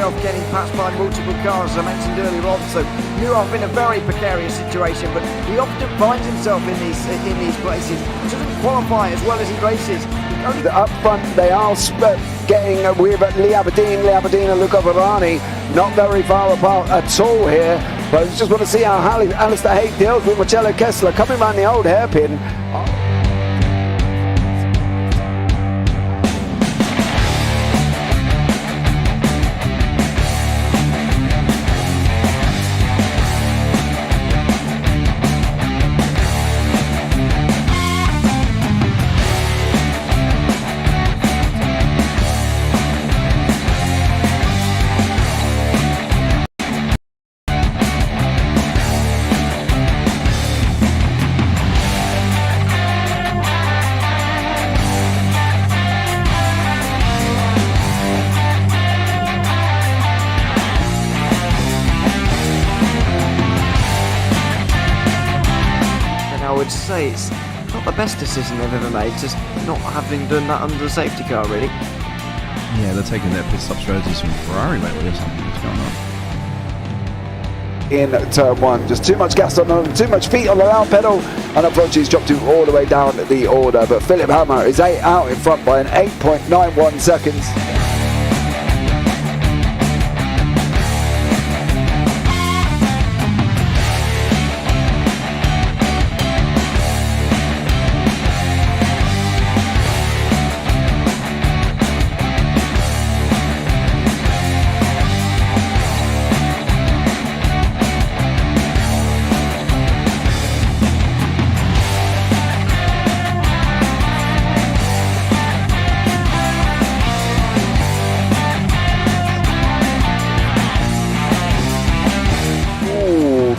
himself getting passed by multiple cars, as I mentioned earlier on, so Nuroff in a very precarious situation, but he often finds himself in these places. He doesn't qualify as well as he races. Up front, they are getting with Lee Aberdeen and Luca Varani not very far apart at all here. But I just want to see how Alistair Haig deals with Marcello Kessler coming around the old hairpin. I would say it's not the best decision they've ever made, just not having done that under the safety car, really. Yeah, they're taking their pit stop strategies from Ferrari lately or something. What's going on? In turn one, just too much gas on them, too much feet on the loud pedal, and approach he's dropped him all the way down the order. But Philip Hammer is out in front by an 8.91 seconds.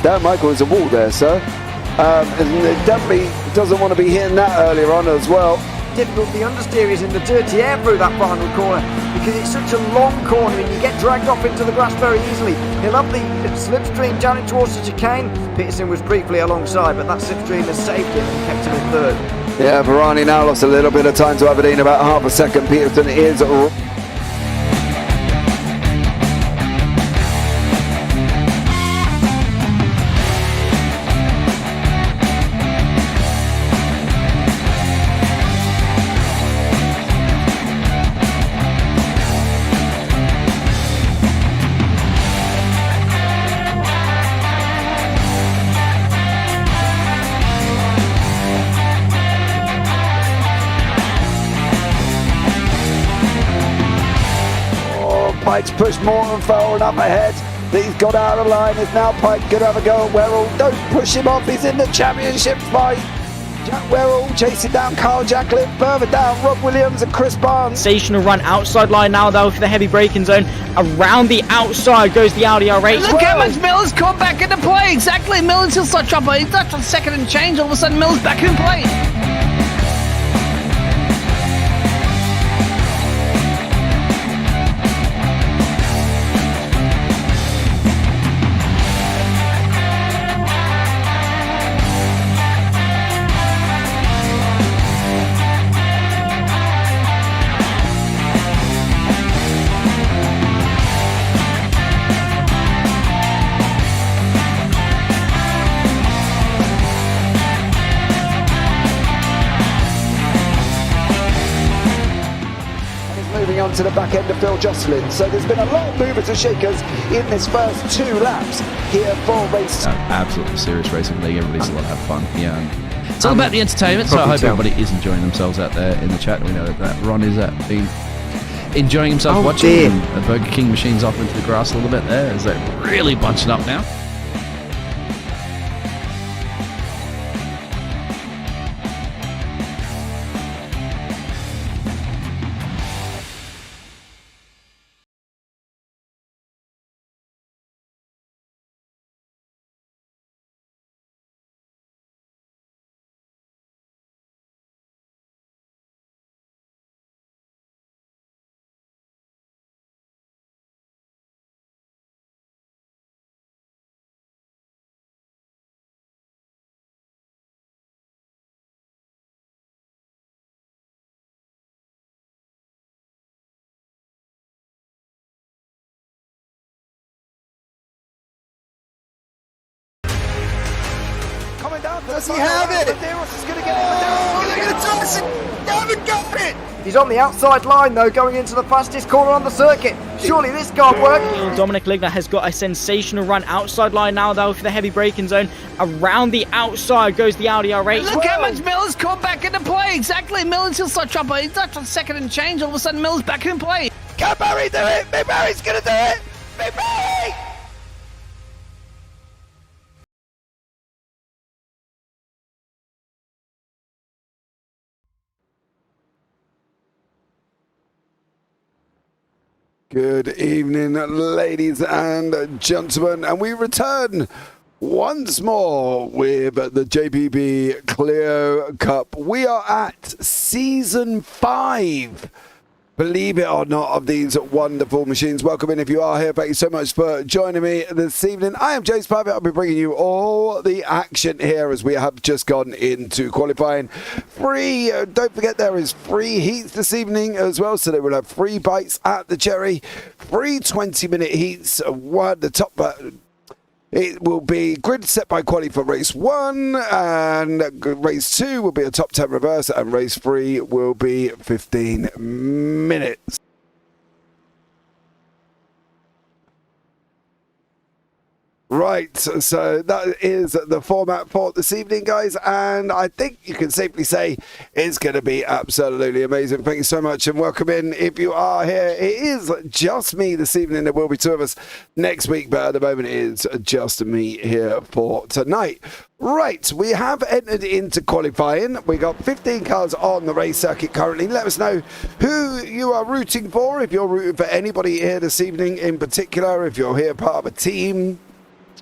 Dan Michael is a wall there, sir. And definitely doesn't want to be hitting that earlier on as well. Difficult, the understeer is in the dirty air through that final corner because it's such a long corner and you get dragged off into the grass very easily. He'll have the slipstream down towards the chicane. Peterson was briefly alongside, but that slipstream has saved him and kept him in third. Yeah, Varani now lost a little bit of time to Aberdeen, about half a second. Peterson is Pike's pushed Morton forward up ahead. He's got out of line. Is now Pike going to have a go at Werrell? Don't push him off. He's in the championship fight. Jack Werrell chasing down Carl Jacklin. Further down, Rob Williams and Chris Barnes. Sensational run outside line now though for the heavy braking zone. Around the outside goes the Audi R8. Look how much Miller's come back into play. Exactly. Miller's still start chopper. He's left on second and change. All of a sudden, Miller's back in play. Moving on to the back end of Phil Jocelyn. So there's been a lot of movers and shakers in this first 2 laps here for race. Absolutely serious racing league. Everybody's allowed to have fun. Yeah, it's all about the entertainment. So I hope everybody is enjoying themselves out there in the chat. We know that Ron is been enjoying himself watching. And the Burger King machine's off into the grass a little bit there as they're really bunching up now. Does he have it? Medeiros is going to get it. Oh, they're going to toss it. They haven't got it. He's on the outside line though, going into the fastest corner on the circuit. Surely this can't work. Dominic Ligner has got a sensational run outside line now though for the heavy braking zone. Around the outside goes the Audi R8. Look how much Miller's caught back into play. Exactly. Miller's still such chopper. He's not on second and change. All of a sudden, Miller's back in play. Can Barry do it? Big Barry's going to do it. Big Barry. Good evening, ladies and gentlemen, and we return once more with the JPB Clio Cup. We are at season 5, believe it or not, of these wonderful machines. Welcome in if you are here. Thank you so much for joining me this evening. I am James Parfitt. I'll be bringing you all the action here as we have just gone into qualifying. Don't forget there is free heats this evening as well, so they will have free bites at the Cherry, free 20-minute heats. The top it will be grid set by quality for race 1, and race 2 will be a top 10 reverse, and race 3 will be 15 minutes. Right, so that is the format for this evening, guys, and I think you can safely say it's going to be absolutely amazing. Thank you so much, and welcome in if you are here. It is just me this evening. There will be 2 of us next week, but at the moment it is just me here for tonight. Right, we have entered into qualifying. We got 15 cars on the race circuit currently. Let us know who you are rooting for, if you're rooting for anybody here this evening in particular, if you're here part of a team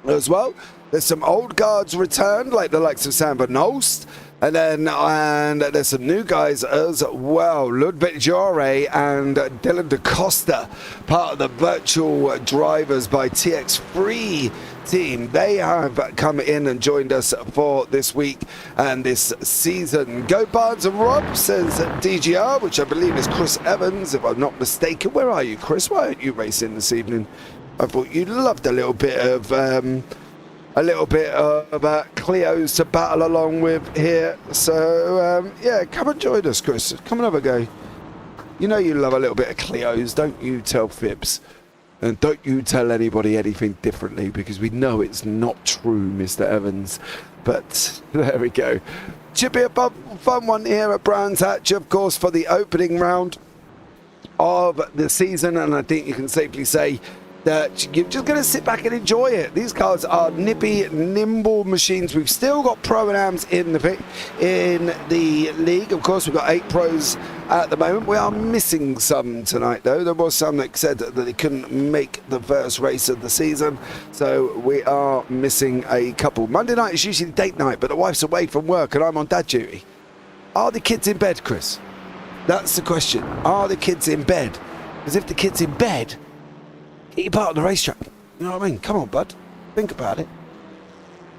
as well. There's some old guards returned, like the likes of Sam Van Olst, and there's some new guys as well. Ludwig Jore and Dylan DaCosta, part of the virtual drivers by TX3 team. They have come in and joined us for this week and this season. Go Barnes and Rob, says DGR, which I believe is Chris Evans, if I'm not mistaken. Where are you, Chris? Why aren't you racing this evening? I thought you loved a little bit of Clios to battle along with here. So yeah, come and join us, Chris. Come and have a go. You know you love a little bit of Clios. Don't you tell fibs, and don't you tell anybody anything differently, because we know it's not true, Mr. Evans. But there we go. Should be a fun one here at Brands Hatch, of course, for the opening round of the season, and I think you can safely say that you're just going to sit back and enjoy it. These cars are nippy, nimble machines. We've still got Pro-Ams in the league. Of course, we've got 8 pros at the moment. We are missing some tonight, though. There was some that said that they couldn't make the first race of the season, so we are missing a couple. Monday night is usually date night, but the wife's away from work and I'm on dad duty. Are the kids in bed, Chris? That's the question. Are the kids in bed? Because if the kid's in bed, get your part on the racetrack. You know what I mean? Come on, bud. Think about it.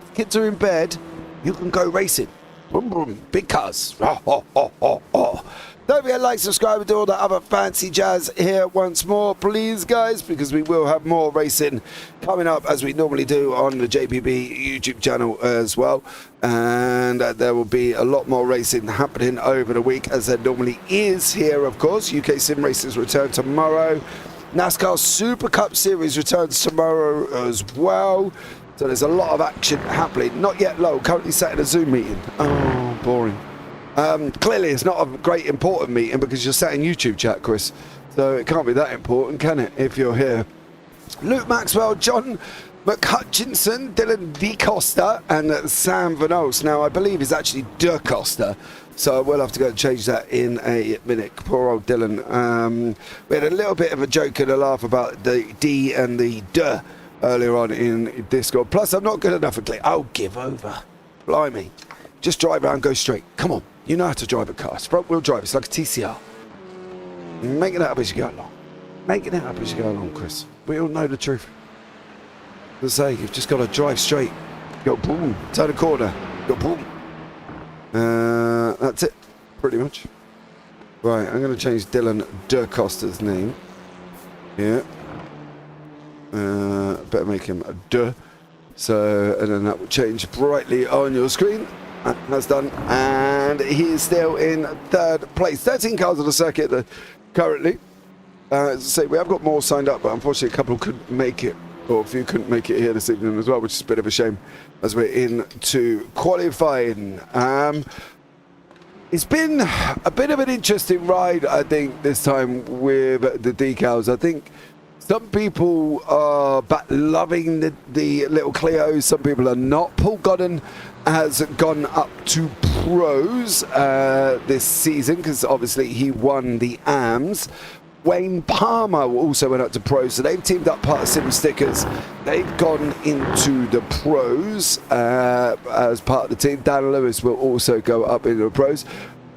If kids are in bed, you can go racing. Boom, boom. Big cars. Oh, oh, oh, oh, oh. Don't forget to like, subscribe, and do all that other fancy jazz here once more, please, guys, because we will have more racing coming up as we normally do on the JPB YouTube channel as well. And there will be a lot more racing happening over the week, as there normally is here, of course. UK Sim Races return tomorrow. NASCAR Super Cup Series returns tomorrow as well. So there's a lot of action happening. Not yet low, currently sat in a Zoom meeting. Oh, boring. Clearly it's not a great important meeting because you're sat in YouTube chat, Chris. So it can't be that important, can it, if you're here? Luke Maxwell, John McHutchinson, Dylan DaCosta, and Sam Van Olst. Now, I believe it's actually DaCosta. So we'll have to go and change that in a minute. Poor old Dylan. We had a little bit of a joke and a laugh about the D and the D earlier on in Discord. Plus, I'm not good enough for Click. Oh, give over. Blimey. Just drive around, go straight. Come on. You know how to drive a car. It's front wheel drive. It's like a TCR. Make it up as you go along. Making it up as you go along, Chris. We all know the truth. As I say, you've just got to drive straight. Go boom. Turn a corner. Go boom. That's it, pretty much. Right, I'm going to change Dylan DaCosta's name. Yeah. Better make him a So, and then that will change brightly on your screen. That's done, and he is still in third place. 13 cars on the circuit currently. As I say, we have got more signed up, but unfortunately a couple couldn't make it, or a few couldn't make it here this evening as well, which is a bit of a shame as we're into qualifying. It's been a bit of an interesting ride, I think, this time with the decals. I think some people are loving the little Clio, some people are not. Paul Godden has gone up to pros this season because obviously he won the AMS. Wayne Palmer also went up to pros, so they've teamed up part of Sim Stickers. They've gone into the pros as part of the team. Dan Lewis will also go up into the pros.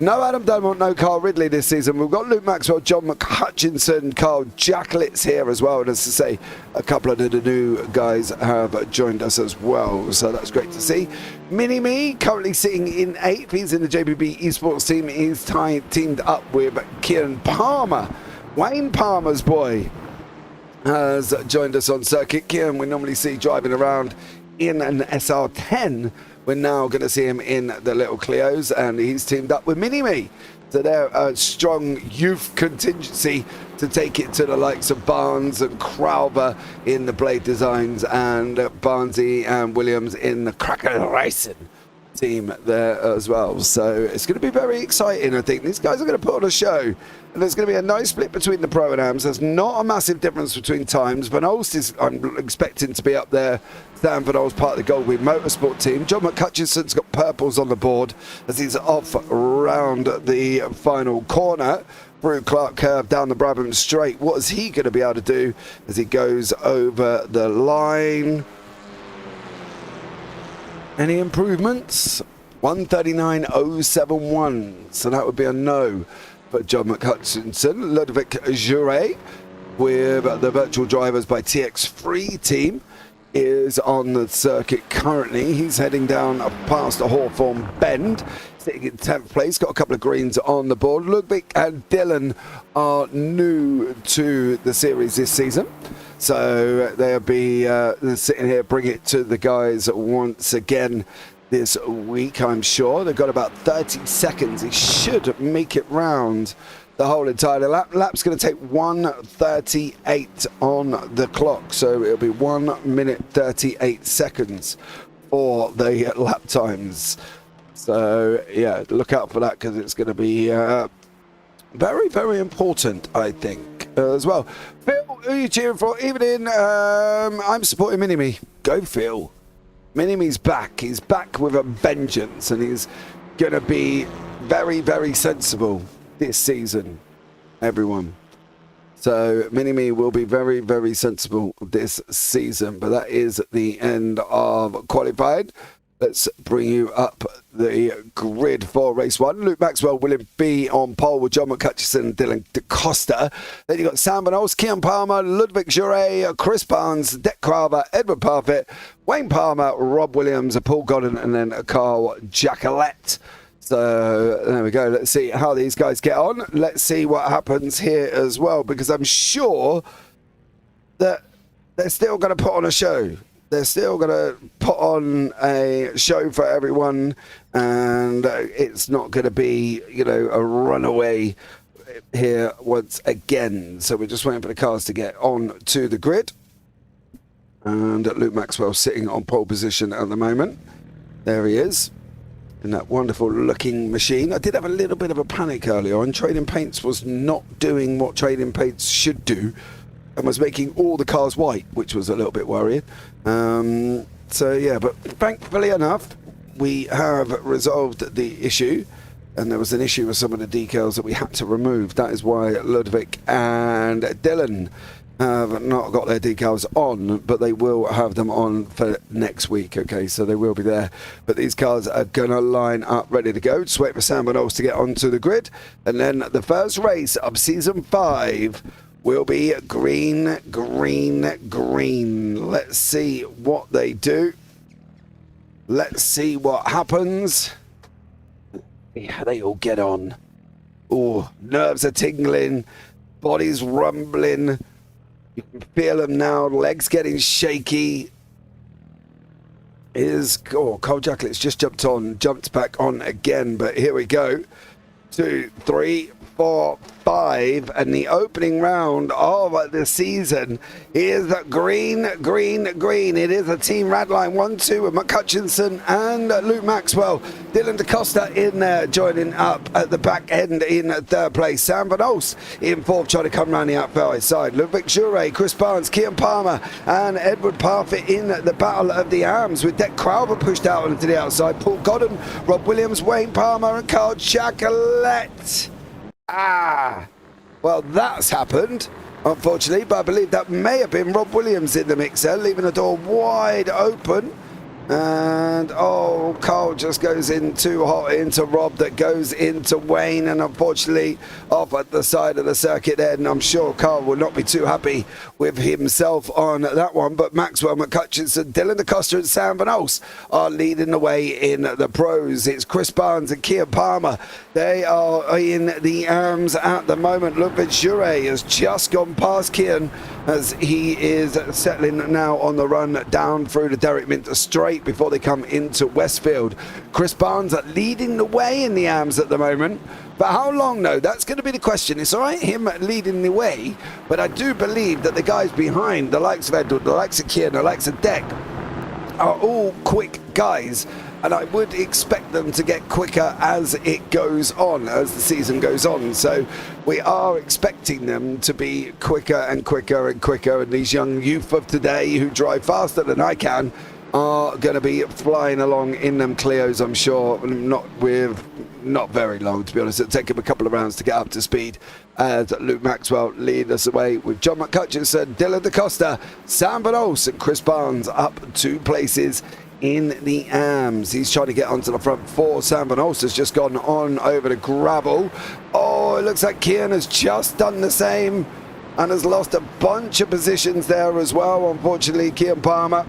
No Adam Dunmont, no Carl Ridley this season. We've got Luke Maxwell, John McHutchinson, Carl Jacklitz here as well. And as I say, a couple of the new guys have joined us as well. So that's great to see. Mini-Me currently sitting in 8th. He's in the JPB Esports team. He's teamed up with Kieran Palmer. Wayne Palmer's boy has joined us on circuit. Kieran we normally see driving around in an SR10. We're now going to see him in the little Clios, and he's teamed up with Mini-Me. So they're a strong youth contingency to take it to the likes of Barnes and Crowther in the Blade Designs, and Barnesy and Williams in the Cracker Racing team there as well. So it's going to be very exciting. I think these guys are going to put on a show, and there's going to be a nice split between the Pro and Ams. There's not a massive difference between times. Van Olst is, I'm expecting to be up there. Stan Van Olst part of the Goldwing Motorsport team. John McHutchinson's got purples on the board as he's off around the final corner through Clark Curve down the Brabham Straight. What is he going to be able to do as he goes over the line? Any improvements? 139.071. So that would be a no for John McHutchinson. Ludwig Jure with the virtual drivers by TX3 team is on the circuit currently. He's heading down past the Hawthorne Bend, sitting in 10th place. Got a couple of greens on the board. Ludwig and Dylan are new to the series this season, so they'll be sitting here, bring it to the guys once again this week, I'm sure. They've got about 30 seconds. He should make it round the whole entire lap's going to take 1:38 on the clock, so it'll be 1 minute 38 seconds for the lap times. So yeah, look out for that because it's going to be very, very important, I think, as well. Phil, who are you cheering for? Evening. I'm supporting Mini-Me. Go Phil. Mini-Me's back. He's back with a vengeance, and he's going to be very, very sensible this season, everyone. So Mini-Me will be very, very sensible this season. But that is the end of qualified. Let's bring you up the grid for race 1. Luke Maxwell, William B on pole with John McHutchison and Dylan DaCosta. Then you've got Sam Van Olst, Kian Palmer, Ludwig Jure, Chris Barnes, Dec Crowther, Edward Parfitt, Wayne Palmer, Rob Williams, Paul Godden, and then Carl Jackalette. So there we go. Let's see how these guys get on. Let's see what happens here as well, because I'm sure that they're still going to put on a show. They're still going to put on a show for everyone, and it's not going to be, you know, a runaway here once again. So we're just waiting for the cars to get on to the grid. And Luke Maxwell sitting on pole position at the moment. There he is in that wonderful looking machine. I did have a little bit of a panic earlier on. Trading Paints was not doing what Trading Paints should do, and was making all the cars white, which was a little bit worrying. So yeah, but thankfully enough, we have resolved the issue, and there was an issue with some of the decals that we had to remove. That is why Ludwig and Dylan have not got their decals on, but they will have them on for next week. Okay, so they will be there, but these cars are gonna line up ready to go. Just wait for Sam Van Olst to get onto the grid, and then the first race of season 5 will be green, green, green. Let's see what they do. Let's see what happens. Yeah, they all get on. Oh, nerves are tingling, body's rumbling. You can feel them now, legs getting shaky. Cole Jackelet's just jumped back on again, but here we go. 2, 3, 4, 5, and the opening round of the season is green. It is a team red line 1-2 with Mark Hutchinson and Luke Maxwell. Dylan DaCosta in there, joining up at the back end in third place. Sam Van Ols in fourth, trying to come round the outside. Ludwig Jure, Chris Barnes, Kian Palmer, and Edward Parfitt in the battle of the arms, with Deck Crowther pushed out onto the outside. Paul Godden, Rob Williams, Wayne Palmer, and Carl Jackelet. Well, that's happened, unfortunately, but I believe that may have been Rob Williams in the mix there, leaving the door wide open. And Carl just goes in too hot into Rob, that goes into Wayne, and unfortunately off at the side of the circuit there. And I'm sure Carl will not be too happy with himself on that one. But Maxwell, McCutcheon, Dylan DaCosta, and Sam Van Ols are leading the way in the pros. It's Chris Barnes and Kian Palmer. They are in the arms at the moment. Ludwig Jure has just gone past Kian as he is settling now on the run down through the Derek Minter Straight before they come into Westfield. Chris Barnes leading the way in the arms at the moment. But how long, though? That's going to be the question. It's all right, him leading the way, but I do believe that the guys behind, the likes of Edward, the likes of Kian, the likes of Deck, are all quick guys. And I would expect them to get quicker as it goes on, as the season goes on. So we are expecting them to be quicker and quicker and quicker. And these young youth of today who drive faster than I can are going to be flying along in them Clios, I'm sure. Not very long, to be honest. It'll take him a couple of rounds to get up to speed as Luke Maxwell lead us away with John McCutcheon, Dylan DaCosta, Sam Van Ols, and Chris Barnes up 2 places in the arms. He's trying to get onto the front 4. Sam Van Ols has just gone on over the gravel. It looks like Kian has just done the same and has lost a bunch of positions there as well, unfortunately, Kian Palmer.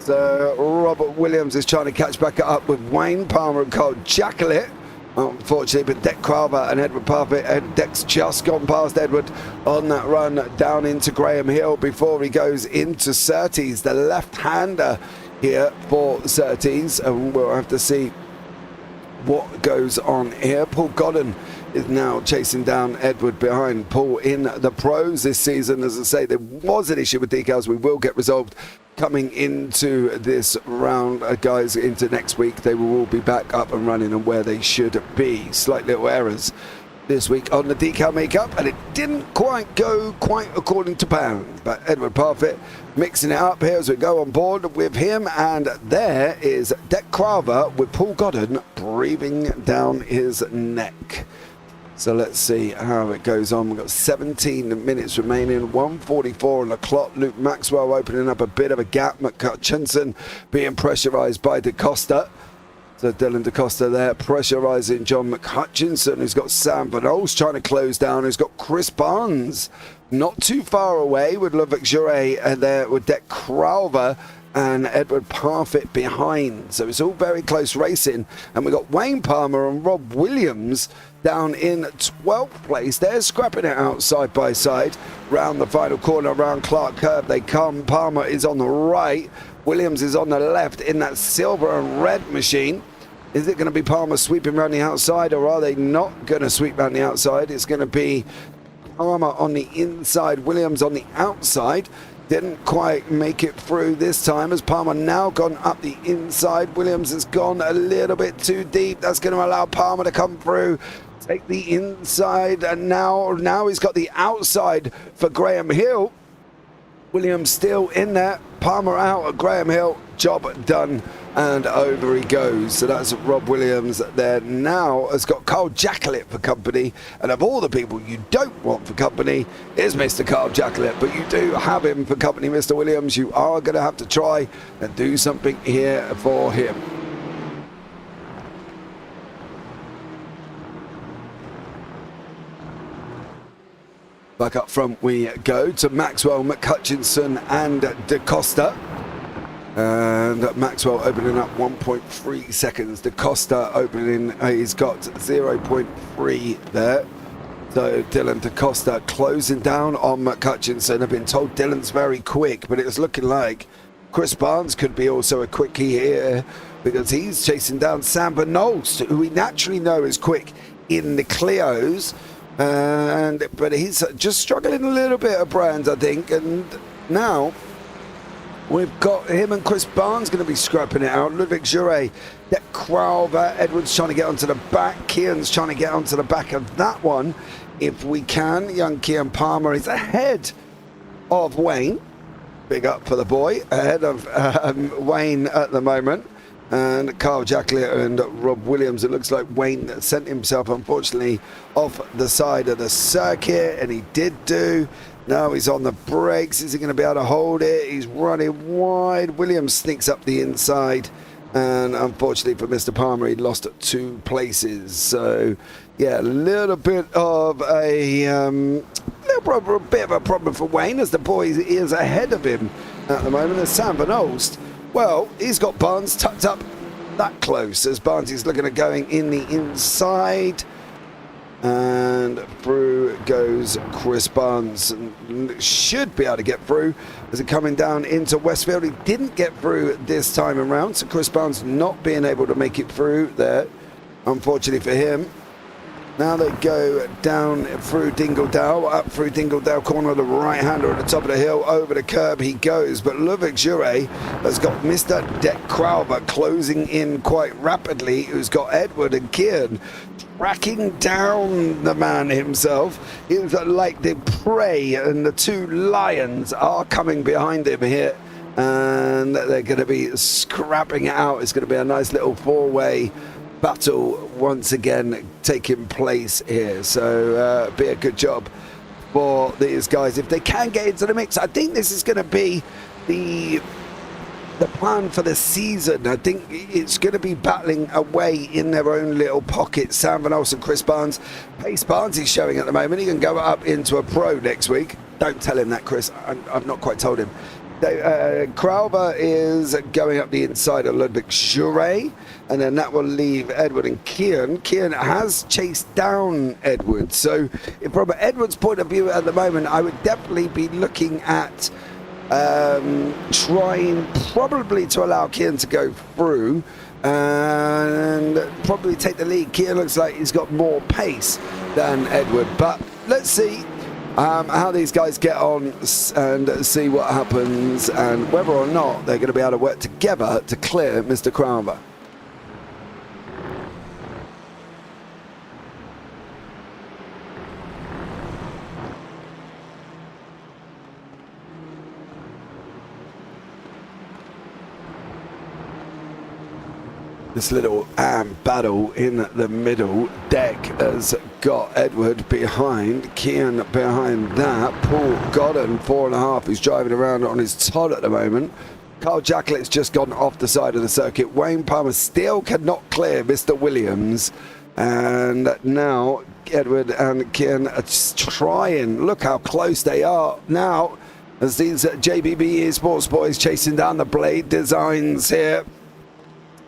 So Robert Williams is trying to catch back up with Wayne Palmer and Carl Jackelet. Unfortunately, but Deck Crowther and Edward Parfitt, and Deck's just gone past Edward on that run down into Graham Hill before he goes into Surtees, the left-hander here for Surtees, and we'll have to see what goes on here. Paul Godden is now chasing down Edward behind Paul in the pros this season. As I say, there was an issue with decals. We will get resolved coming into this round, guys, into next week. They will all be back up and running and where they should be. Slight little errors this week on the decal makeup, and it didn't quite go according to plan. But Edward Parfitt mixing it up here as we go on board with him, and there is Deck Crowther with Paul Godden breathing down his neck. So let's see how it goes on. We've got 17 minutes remaining, 1:44 on the clock. Luke Maxwell opening up a bit of a gap. McCutcheon being pressurised by DaCosta. So Dylan DaCosta there pressurising John McHutchinson, who's got Sam Van Ols trying to close down, who's got Chris Barnes not too far away with Ludwig Jure, and there with Deck Crowther and Edward Parfitt behind. So it's all very close racing, and we've got Wayne Palmer and Rob Williams down in 12th place. They're scrapping it out side by side round the final corner, around Clark Curve they come. Palmer is on the right, Williams is on the left in that silver and red machine. Is it going to be Palmer sweeping around the outside, or are they not going to sweep around the outside? It's going to be Palmer on the inside, Williams on the outside. Didn't quite make it through this time, as Palmer now gone up the inside. Williams has gone a little bit too deep. That's going to allow Palmer to come through, take the inside, and now he's got the outside for Graham Hill. Williams still in there, Palmer out at Graham Hill, job done, and over he goes. So that's Rob Williams there now has got Carl Jackelet for company, and of all the people you don't want for company is Mr. Carl Jackelet, but you do have him for company, Mr. Williams. You are going to have to try and do something here for him. Back up front we go to Maxwell, McCutcheon and DaCosta. And Maxwell opening up 1.3 seconds. DaCosta opening, he's got 0.3 there. So Dylan DaCosta closing down on McCutcheon. I've been told Dylan's very quick, but it's looking like Chris Barnes could be also a quickie here because he's chasing down Sam Bernolst, who we naturally know is quick in the Clios. But he's just struggling a little bit of Brands, I think. And now we've got him and Chris Barnes going to be scrapping it out. Ludwig Jure, Dek Crowver, Edwards trying to get onto the back. Kian's trying to get onto the back of that one if we can. Young Kian Palmer is ahead of Wayne. Big up for the boy, ahead of Wayne at the moment. And Carl Jacklett and Rob Williams. It looks like Wayne sent himself, unfortunately, off the side of the circuit, and he did do. Now he's on the brakes. Is he going to be able to hold it? He's running wide. Williams sneaks up the inside, and unfortunately for Mr. Palmer, he lost 2 places. So, yeah, a little bit of a bit of a problem for Wayne, as the boy is ahead of him at the moment. There's Sam Van Olst. Well, he's got Barnes tucked up that close, as Barnes is looking at going in the inside. And through goes Chris Barnes. And should be able to get through as he's coming down into Westfield. He didn't get through this time around, so Chris Barnes not being able to make it through there, unfortunately for him. Now they go down through Dingledale, up through Dingledale, corner of the right-hander at the top of the hill, over the curb he goes. But Ludwig Jure has got Mr. Dek Crowver closing in quite rapidly, who's got Edward and Kian tracking down the man himself. It's like the prey, and the 2 lions are coming behind him here. And they're going to be scrapping it out. It's going to be a nice little 4-way battle once again taking place here. So be a good job for these guys if they can get into the mix. I think this is going to be the plan for the season. I think it's going to be battling away in their own little pockets. Sam Van Olsen, Chris Barnes. Pace Barnes is showing at the moment. He can go up into a pro next week. Don't tell him that, Chris. I've not quite told him. Crowver is going up the inside of Ludwig Jure, and then that will leave Edward and Kian. Kian has chased down Edward, so from Edward's point of view at the moment, I would definitely be looking at trying probably to allow Kian to go through and probably take the lead. Kian looks like he's got more pace than Edward, but let's see how these guys get on and see what happens, and whether or not they're going to be able to work together to clear Mr. Crowver. This little battle in the middle. Dek has got Edward behind, Kian behind that. Paul Godden, 4.5, who's driving around on his Todd at the moment. Carl Jacklett's just gone off the side of the circuit. Wayne Palmer still cannot clear Mr. Williams. And now Edward and Kian are just trying. Look how close they are now, as these JPB Esports boys chasing down the Blade Designs here,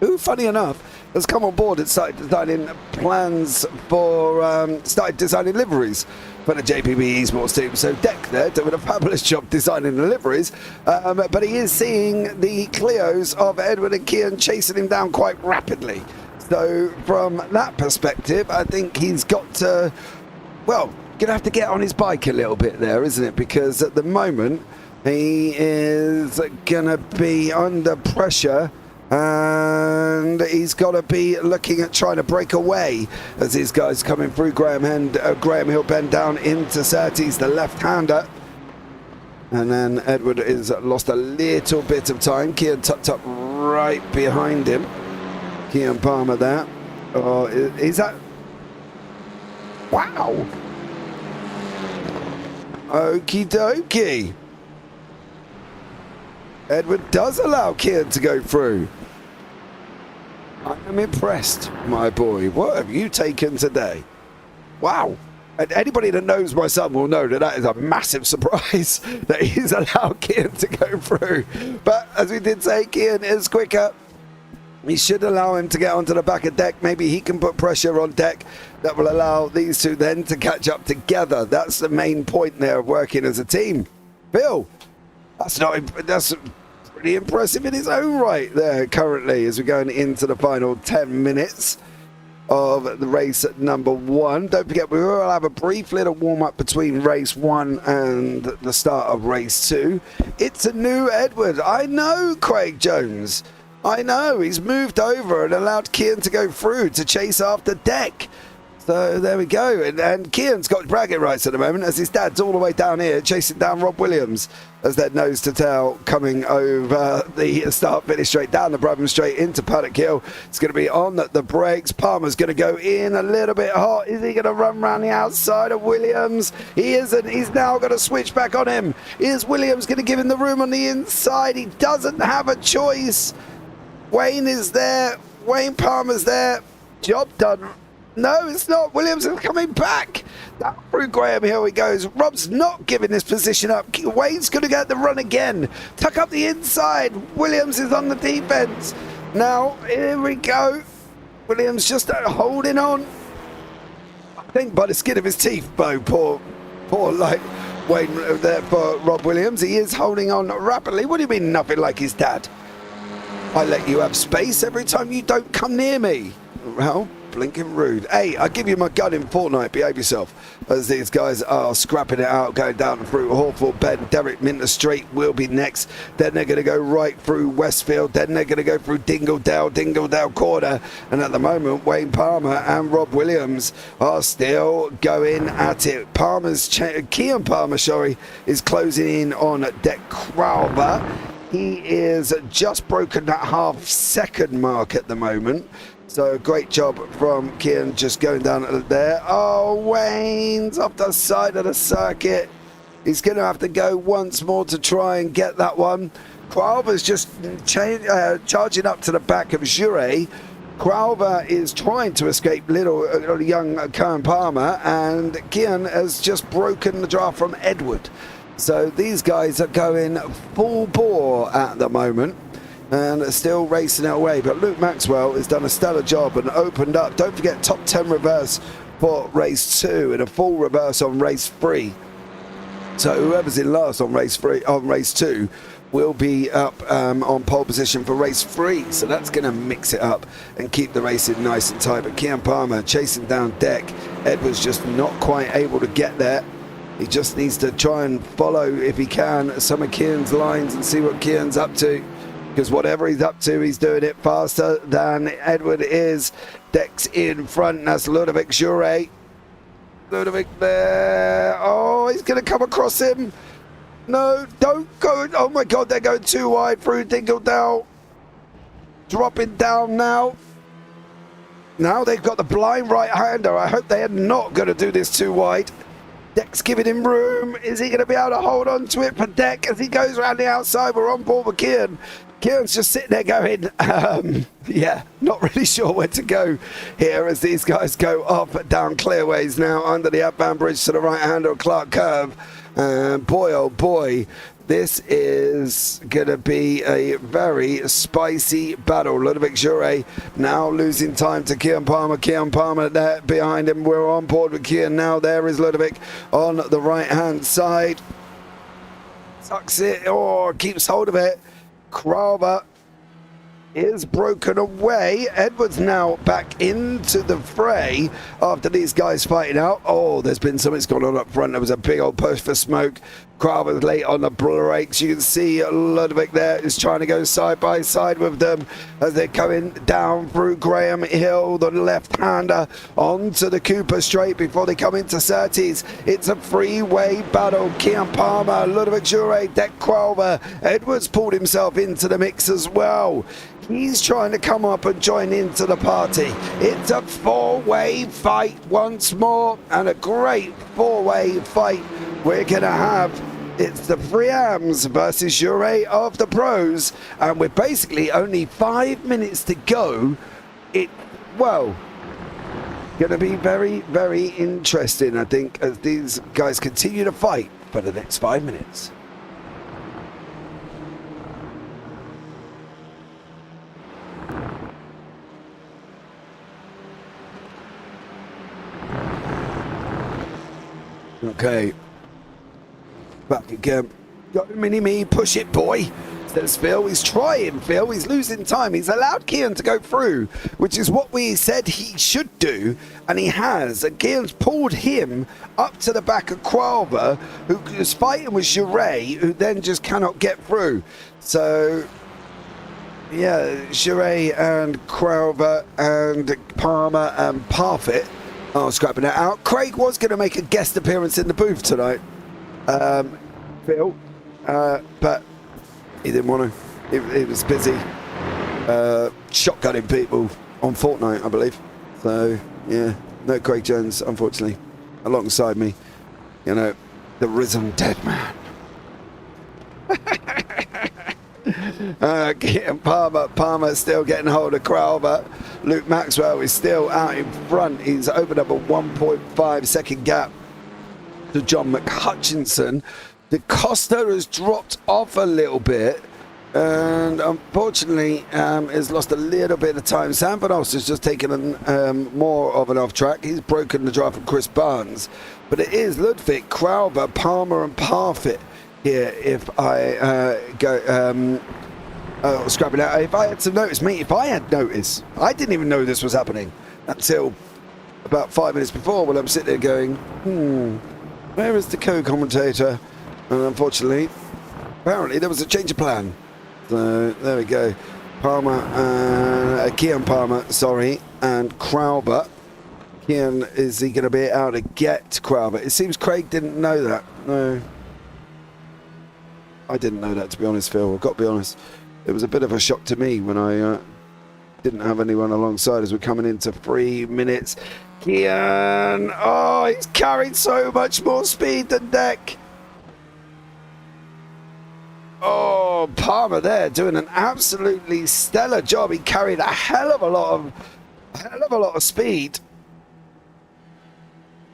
who, funny enough, has come on board and started designing plans for, started designing liveries for the JPB Esports team. So Dek there doing a fabulous job designing the liveries, but he is seeing the Clios of Edward and Kian chasing him down quite rapidly. So from that perspective, I think he's got to, well, going to have to get on his bike a little bit there, isn't it? Because at the moment, he is going to be under pressure, and he's got to be looking at trying to break away as these guys coming through Graham Hill Bend down into Surtees, the left-hander. And then Edward is lost a little bit of time. Kian tucked up right behind him. Kian Palmer there. Oh, is that... Wow! Okie dokie. Edward does allow Kian to go through. I'm impressed, my boy. What have you taken today? Wow. And anybody that knows my son will know that that is a massive surprise that he's allowed Kian to go through. But as we did say, Kian is quicker. He should allow him to get onto the back of Dek. Maybe he can put pressure on Dek that will allow these two then to catch up together. That's the main point there of working as a team. Phil, that's pretty impressive in its own right there currently as we're going into the final 10 minutes of the race at number 1. Don't forget, we will have a brief little warm-up between race 1 and the start of race 2. It's a new Edward. I know, Craig Jones. I know. He's moved over and allowed Kian to go through to chase after Deck. So there we go. And Kian's got bragging rights at the moment as his dad's all the way down here chasing down Rob Williams as they're nose to tail coming over the start finish straight down the Brabham straight into Paddock Hill. It's going to be on the brakes. Palmer's going to go in a little bit hot. Is he going to run around the outside of Williams? He isn't. He's now going to switch back on him. Is Williams going to give him the room on the inside? He doesn't have a choice. Wayne is there. Wayne Palmer's there. Job done. No, it's not. Williams is coming back. Down through Graham Hill he goes. Rob's not giving this position up. Wayne's going to get the run again. Tuck up the inside. Williams is on the defense. Now, here we go. Williams just holding on. I think by the skin of his teeth, Bo. Poor like Wayne there for Rob Williams. He is holding on rapidly. What do you mean nothing like his dad? I let you have space every time you don't come near me. Well, blinking rude. Hey, I give you my gun in Fortnite. Behave yourself. As these guys are scrapping it out, going down through Hawthorne Bend. Derek Minter Street will be next. Then they're going to go right through Westfield. Then they're going to go through Dingledale Corner. And at the moment, Wayne Palmer and Rob Williams are still going at it. Kian Palmer, is closing in on Deck Crowber. He is just broken that half-second mark at the moment. So great job from Kian just going down there. Oh, Wayne's off the side of the circuit. He's going to have to go once more to try and get that one. Crowber's just charging up to the back of Jure. Crowber is trying to escape little young Kern Palmer, and Kian has just broken the draft from Edward. So these guys are going full bore at the moment and still racing it away. But Luke Maxwell has done a stellar job and opened up. Don't forget, top 10 reverse for race 2 and a full reverse on race 3. So whoever's in last on race 2 will be up on pole position for race 3. So that's going to mix it up and keep the racing nice and tight. But Kian Palmer chasing down Deck. Edwards just not quite able to get there. He just needs to try and follow, if he can, some of Kian's lines and see what Kian's up to. Because whatever he's up to, he's doing it faster than Edward is. Deck's in front. That's Ludovic Jure. Ludovic there. Oh, he's going to come across him. No, don't go. Oh, my God, they're going too wide through Dingledale. Dropping down now. Now they've got the blind right-hander. I hope they are not going to do this too wide. Deck's giving him room. Is he going to be able to hold on to it for Deck as he goes around the outside? We're on board with Kian. Kian's just sitting there going, yeah, not really sure where to go here as these guys go up and down clearways now under the outbound bridge to the right-hander of Clark Curve. And boy, oh boy, this is going to be a very spicy battle. Ludovic Jure now losing time to Kian Palmer. Kian Palmer there behind him. We're on board with Kian now. There is Ludovic on the right-hand side. Sucks it, or keeps hold of it. Crowber is broken away. Edwards now back into the fray after these guys fighting out. Oh, there's been something's gone on up front. There was a big old push for smoke. Crowber's late on the brakes. You can see Ludovic there is trying to go side by side with them as they're coming down through Graham Hill, the left-hander, onto the Cooper Straight before they come into Surtees. It's a freeway battle. Kian Palmer, Ludovic Jure, Deck Crowber. Edwards pulled himself into the mix as well. He's trying to come up and join into the party. It's a four-way fight once more, and a great four-way fight we're going to have. It's the Friams versus Jure of the pros, and we're basically only 5 minutes to go. Going to be very, very interesting, I think, as these guys continue to fight for the next 5 minutes. Okay. Back again. Got a mini-me, push it, boy. There's Phil. He's trying, Phil. He's losing time. He's allowed Kian to go through, which is what we said he should do, and he has. And Kian's pulled him up to the back of Qualver, who was fighting with Jure, who then just cannot get through. So, yeah, Jure and Qualver and Palmer and Parfitt are scrapping it out. Craig was going to make a guest appearance in the booth tonight, Phil, but he didn't want to. He was busy shotgunning people on Fortnite, I believe. So, yeah, no Craig Jones, unfortunately, alongside me. You know, the risen dead man. And Palmer still getting hold of Crowber. Luke Maxwell is still out in front. He's opened up a 1.5 second gap to John McHutchinson. The Costa has dropped off a little bit and unfortunately has lost a little bit of time. Sam Van Os has just taken more of an off track. He's broken the drive from Chris Barnes, but it is Ludwig, Crowber, Palmer and Parfitt here. If I go scrapping out, if I had some notice, mate, if I had notice, I didn't even know this was happening until about 5 minutes before, when I'm sitting there going, where is the co-commentator? And unfortunately, apparently there was a change of plan. So there we go. Palmer, Kian Palmer, sorry, and Crowber. Kian, is he going to be able to get Crowber? It seems Craig didn't know that. No, I didn't know that, to be honest, Phil. I've got to be honest. It was a bit of a shock to me when I didn't have anyone alongside as we're coming into 3 minutes. Kian, oh, he's carried so much more speed than Deck. Oh, Palmer there doing an absolutely stellar job. He carried a hell of a lot of speed.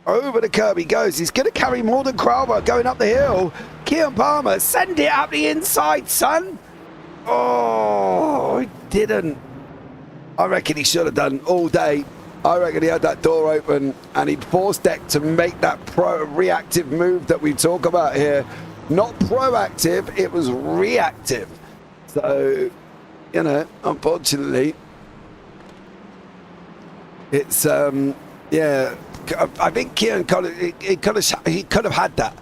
Over the curb he goes. He's going to carry more than Crowber going up the hill. Kian Palmer, send it up the inside, son. Oh, he didn't. I reckon he should have done all day. I reckon he had that door open and he'd forced Deck to make that reactive move that we talk about here. Not proactive, it was reactive. So, you know, unfortunately, it's yeah. I think Kieran he could have had that.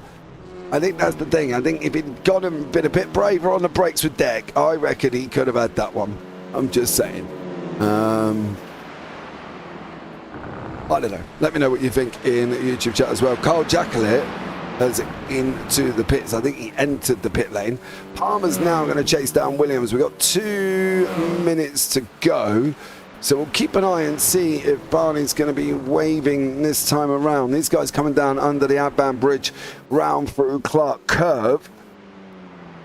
I think that's the thing. I think if he'd gone and been a bit braver on the brakes with Deck, I reckon he could have had that one. I'm just saying. I don't know. Let me know what you think in the YouTube chat as well. Carl Jacqueline has into the pits. I think he entered the pit lane. Palmer's now going to chase down Williams. We've got 2 minutes to go. So we'll keep an eye and see if Barney's going to be waving this time around. These guys coming down under the Adban Bridge, round through Clark Curve.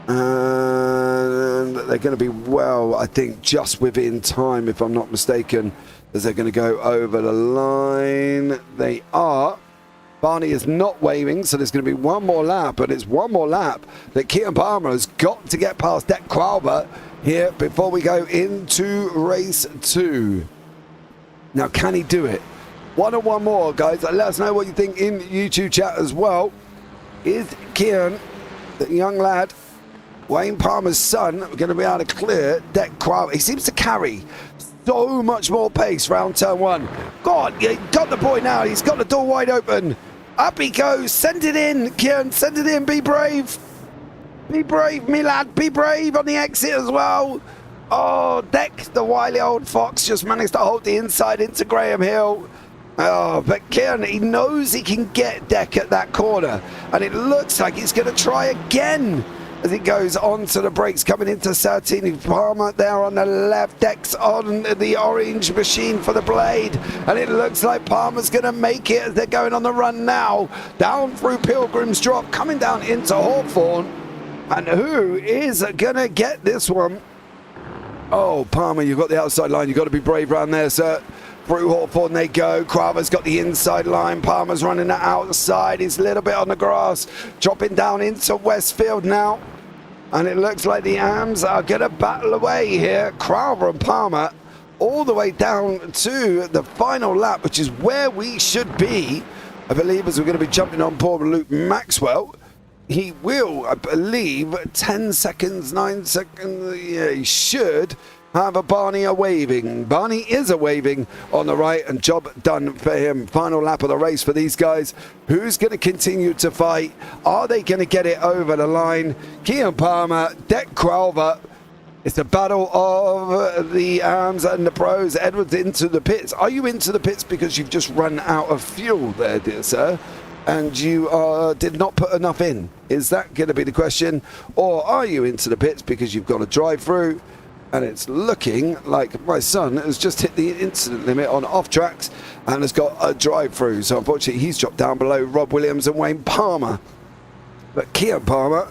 And they're going to be, well, I think just within time, if I'm not mistaken, as they're going to go over the line. They are. Barney is not waving, so there's going to be one more lap, and it's one more lap that Kian Palmer has got to get past Deck Qualber here before we go into race 2. Now, can he do it? One more, guys. Let us know what you think in YouTube chat as well. Is Kian, the young lad, Wayne Palmer's son, going to be able to clear Deck Qualber? He seems to carry so much more pace round turn 1. God, he got the boy now. He's got the door wide open. Up he goes. Send it in, Kian. Send it in. Be brave. Be brave, me lad. Be brave on the exit as well. Oh, Deck, the wily old fox, just managed to hold the inside into Graham Hill. Oh, but Kian, he knows he can get Deck at that corner. And it looks like he's going to try again as he goes onto the brakes, coming into Sartini. Palmer there on the left. Deck's on the orange machine for the blade. And it looks like Palmer's going to make it as they're going on the run now. Down through Pilgrim's Drop, coming down into Hawthorne. And who is going to get this one? Oh, Palmer, you've got the outside line. You've got to be brave around there, sir. Through Hawthorne they go. Crowber's got the inside line. Palmer's running the outside. He's a little bit on the grass. Dropping down into Westfield now. And it looks like the AMs are going to battle away here. Crowber and Palmer all the way down to the final lap, which is where we should be, I believe, as we're going to be jumping on board with Luke Maxwell he will, I believe, 10 seconds, 9 seconds. Yeah, he should have a Barney a waving. Barney is a waving on the right, and job done for him. Final lap of the race for these guys. Who's going to continue to fight? Are they going to get it over the line? Kean Palmer, Deck Crowther. It's a battle of the arms and the pros. Edwards into the pits. Are you into the pits because you've just run out of fuel there, dear sir? And you did not put enough in? Is that going to be the question? Or are you into the pits because you've got a drive-through? And it's looking like my son has just hit the incident limit on off tracks and has got a drive-through. So unfortunately, he's dropped down below Rob Williams and Wayne Palmer. But Kean Palmer,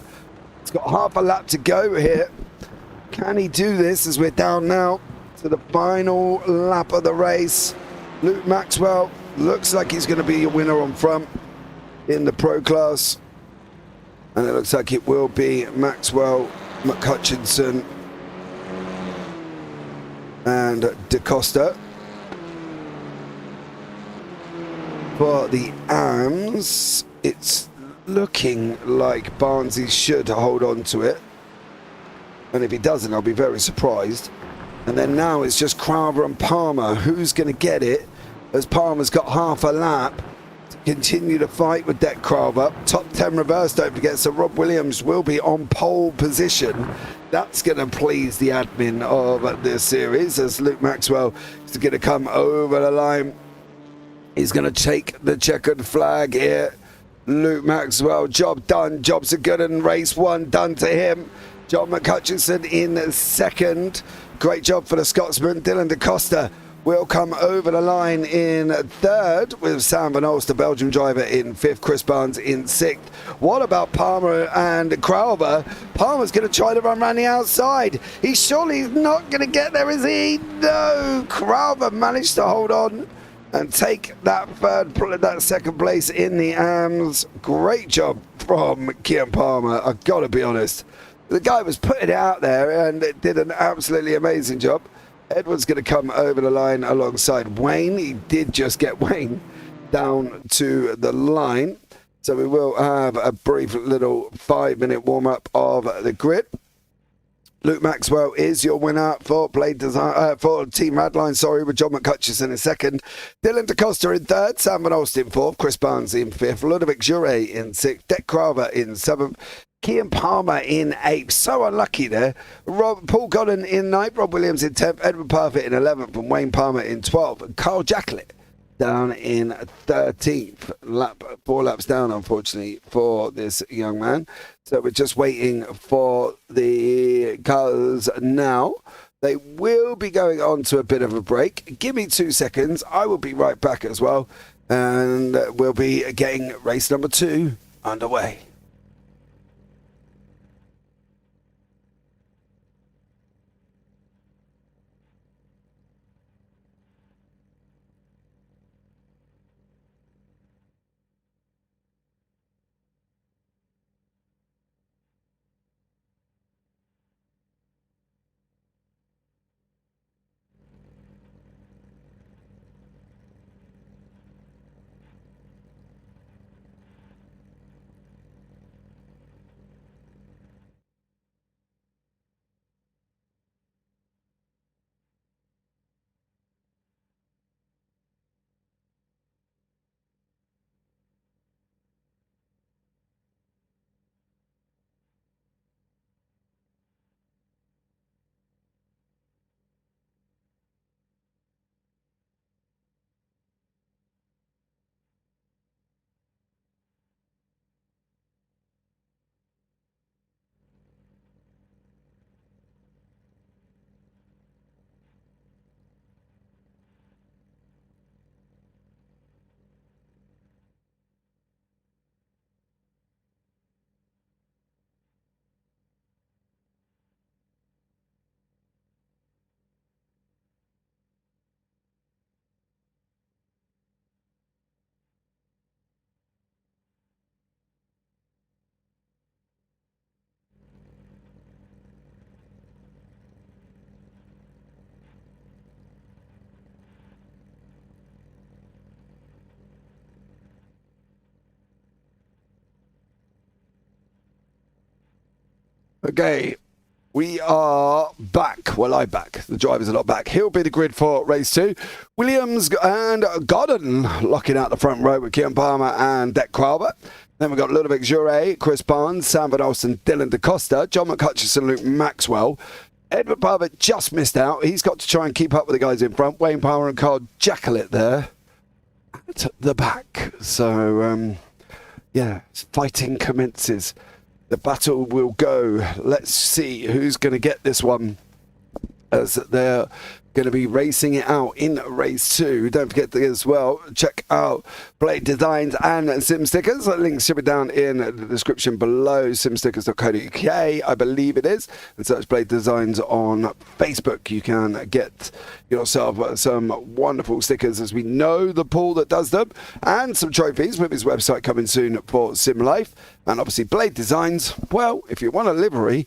he's got half a lap to go here. Can he do this as we're down now to the final lap of the race? Luke Maxwell looks like he's going to be a winner on front in the pro class. And it looks like it will be Maxwell, McCutchinson and DaCosta. For the AMS, it's looking like Barnesy should hold on to it. And if he doesn't, I'll be very surprised. And then now it's just Crowther and Palmer. Who's going to get it? As Palmer's got half a lap to continue to fight with Deck Crowther. Top 10 reverse, don't forget. So Rob Williams will be on pole position. That's going to please the admin of this series, as Luke Maxwell is going to come over the line. He's going to take the checkered flag here. Luke Maxwell, job done. Jobs are good, and race one done to him. John McCutchinson in second. Great job for the Scotsman. Dylan DaCosta will come over the line in third, with Sam Van Olst, the Belgian driver, in fifth. Chris Barnes in sixth. What about Palmer and Crowther? Palmer's going to try to run around the outside. He's surely not going to get there, is he? No. Crowther managed to hold on and take that second place in the AMS. Great job from Kean Palmer, I've got to be honest. The guy was putting it out there and did an absolutely amazing job. Edwards going to come over the line alongside Wayne. He did just get Wayne down to the line. So we will have a brief little 5-minute warm-up of the grid. Luke Maxwell is your winner for for Team Radline, with John McCutcheon in second. Dylan DaCosta in third, Sam Van Olst in fourth, Chris Barnes in fifth, Ludovic Jure in sixth, Deck Crowther in seventh, Kean Palmer in eighth. So unlucky there. Paul Godden in ninth, Rob Williams in 10th, Edward Parfitt in 11th, and Wayne Palmer in 12th. And Carl Jacklett down in 13th. 4 laps down, unfortunately, for this young man. So we're just waiting for the cars now. They will be going on to a bit of a break. Give me 2 seconds. I will be right back as well. And we'll be getting race number 2 underway. Okay, we are back. Well, I'm back. The drivers are not back. He'll be the grid for race 2. Williams and Godden locking out the front row with Kian Palmer and Dec Crowber. Then we've got Ludovic Jure, Chris Barnes, Sam Van Olsen, Dylan DaCosta, John McHutchison, Luke Maxwell. Edward Parfitt just missed out. He's got to try and keep up with the guys in front. Wayne Palmer and Carl Jacquelet there at the back. So, yeah, fighting commences. The battle will go. Let's see who's going to get this one, as they're going to be racing it out in race 2. Don't forget to, as well, check out Blade Designs and Sim Stickers. Links should be down in the description below. simstickers.co.uk, I believe it is. And search Blade Designs on Facebook. You can get yourself some wonderful stickers, as we know the Paul that does them, and some trophies with his website coming soon for Sim Life. And obviously Blade Designs, well, if you want a livery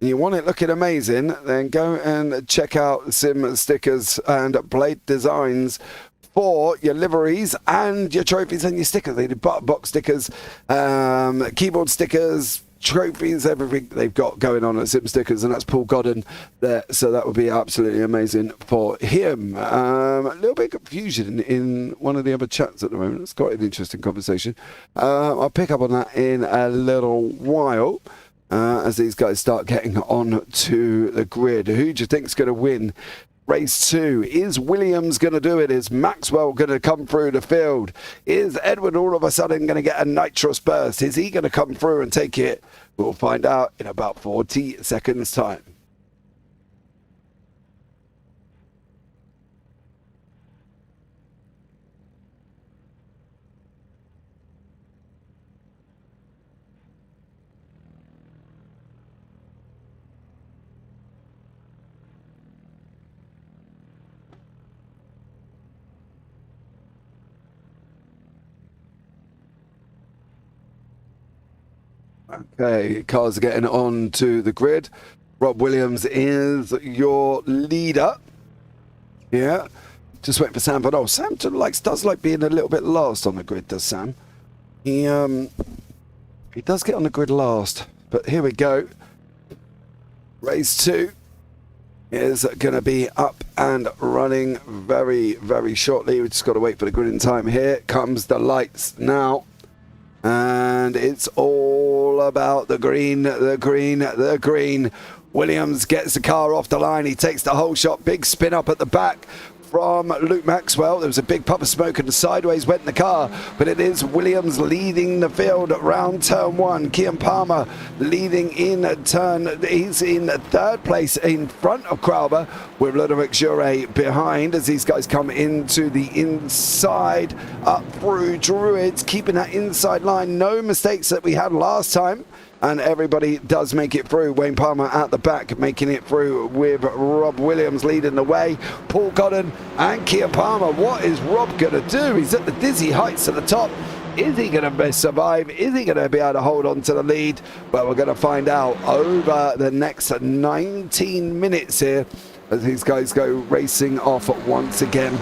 and you want it looking amazing, then go and check out Sim Stickers and Blade Designs for your liveries and your trophies and your stickers. They do box stickers, keyboard stickers, trophies, everything they've got going on at Sim Stickers, and that's Paul Godden there, so that would be absolutely amazing for him. A little bit of confusion in one of the other chats at the moment. It's quite an interesting conversation. I'll pick up on that in a little while. As these guys start getting on to the grid. Who do you think is going to win race 2? Is Williams going to do it? Is Maxwell going to come through the field? Is Edward all of a sudden going to get a nitrous burst? Is he going to come through and take it? We'll find out in about 40 seconds time. Okay, cars are getting on to the grid. Rob Williams is your leader. Yeah, just waiting for Sam Van Olsen. Sam does like being a little bit last on the grid, does Sam? He does get on the grid last, but here we go. Race 2 is going to be up and running very, very shortly. We've just got to wait for the grid in time. Here comes the lights now. And it's all about the green, the green, the green. Williams gets the car off the line. He takes the whole shot. Big spin up at the back from Luke Maxwell. There was a big puff of smoke and sideways went in the car. But it is Williams leading the field around turn 1. Kian Palmer leading in turn. He's in third place in front of Crowber, with Ludovic Jure behind, as these guys come into the inside up through Druids, keeping that inside line. No mistakes that we had last time. And everybody does make it through. Wayne Palmer at the back, making it through with Rob Williams leading the way. Paul Godden and Kian Palmer. What is Rob going to do? He's at the dizzy heights at the top. Is he going to survive? Is he going to be able to hold on to the lead? Well, we're going to find out over the next 19 minutes here, as these guys go racing off once again